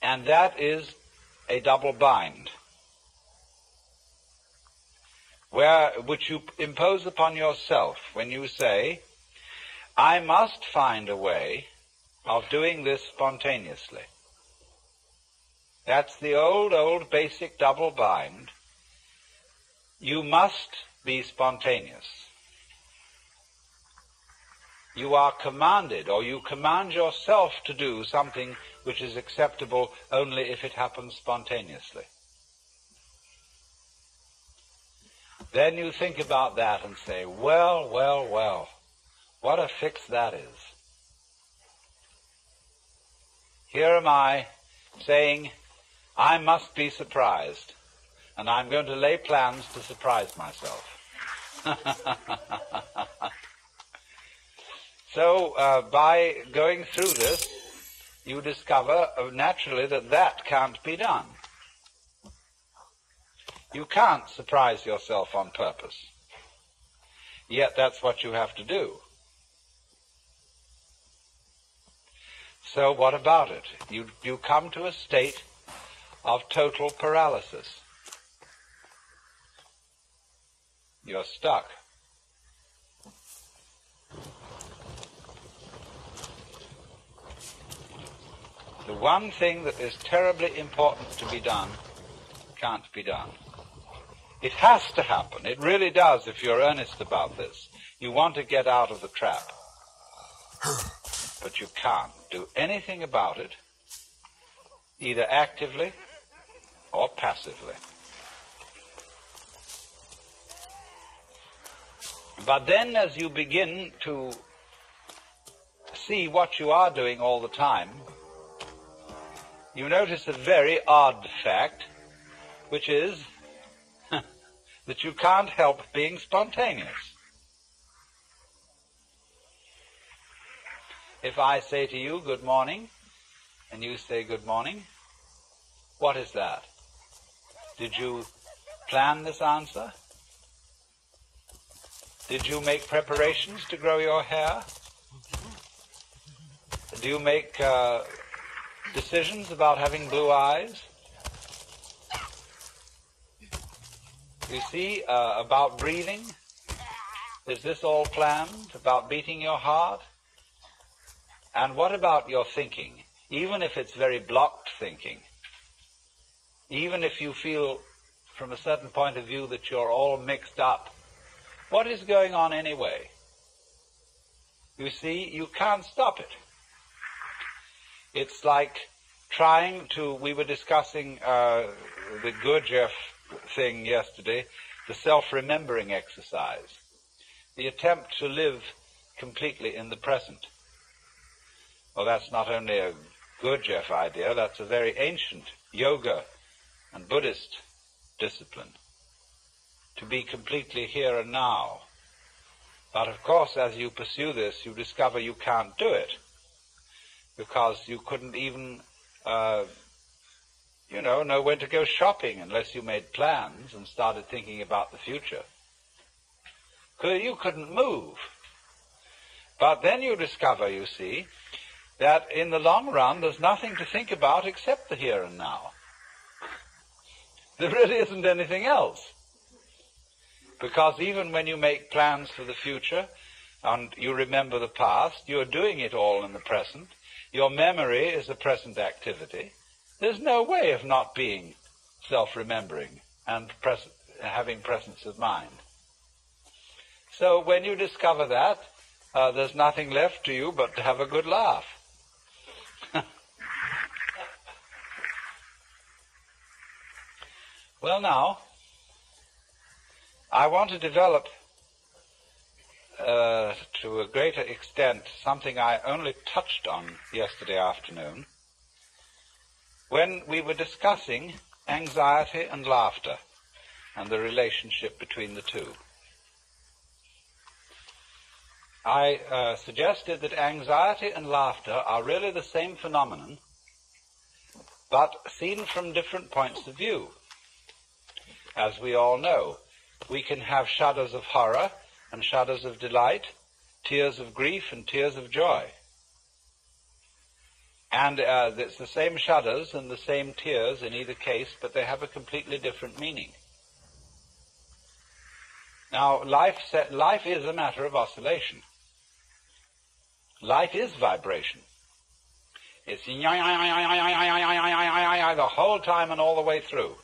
And that is a double bind, which you impose upon yourself when you say, I must find a way of doing this spontaneously. That's the old basic double bind. You must be spontaneous. You are commanded, or you command yourself to do something which is acceptable only if it happens spontaneously. Then you think about that and say, well, what a fix that is. Here am I saying, I must be surprised, and I'm going to lay plans to surprise myself. So by going through this, you discover naturally that that can't be done. You can't surprise yourself on purpose. Yet that's what you have to do. So what about it? You come to a state of total paralysis. You're stuck. The one thing that is terribly important to be done can't be done. It has to happen. It really does if you're earnest about this. You want to get out of the trap. But you can't do anything about it, either actively or passively. But then as you begin to see what you are doing all the time, you notice a very odd fact, which is that you can't help being spontaneous. If I say to you, good morning, and you say good morning, what is that? Did you plan this answer? Did you make preparations to grow your hair? Do you make decisions about having blue eyes? You see, about breathing? Is this all planned? About beating your heart? And what about your thinking? Even if it's very blocked thinking, even if you feel from a certain point of view that you're all mixed up, what is going on anyway? You see, you can't stop it. It's like trying to, we were discussing the Gurdjieff thing yesterday, the self-remembering exercise, the attempt to live completely in the present. Well, that's not only a Gurdjieff idea, that's a very ancient yoga and Buddhist discipline, to be completely here and now. But of course, as you pursue this, you discover you can't do it, because you couldn't even, know when to go shopping unless you made plans and started thinking about the future. You couldn't move. But then you discover, you see, that in the long run there's nothing to think about except the here and now. There really isn't anything else. Because even when you make plans for the future and you remember the past, you're doing it all in the present. Your memory is a present activity. There's no way of not being self-remembering and having presence of mind. So when you discover that, there's nothing left to you but to have a good laugh. Well, now, I want to develop to a greater extent something I only touched on yesterday afternoon when we were discussing anxiety and laughter and the relationship between the two. I suggested that anxiety and laughter are really the same phenomenon, but seen from different points of view. As we all know, we can have shudders of horror and shudders of delight, tears of grief and tears of joy. And it's the same shudders and the same tears in either case, but they have a completely different meaning. Now, life is a matter of oscillation. Life is vibration. It's the whole time and all the way through.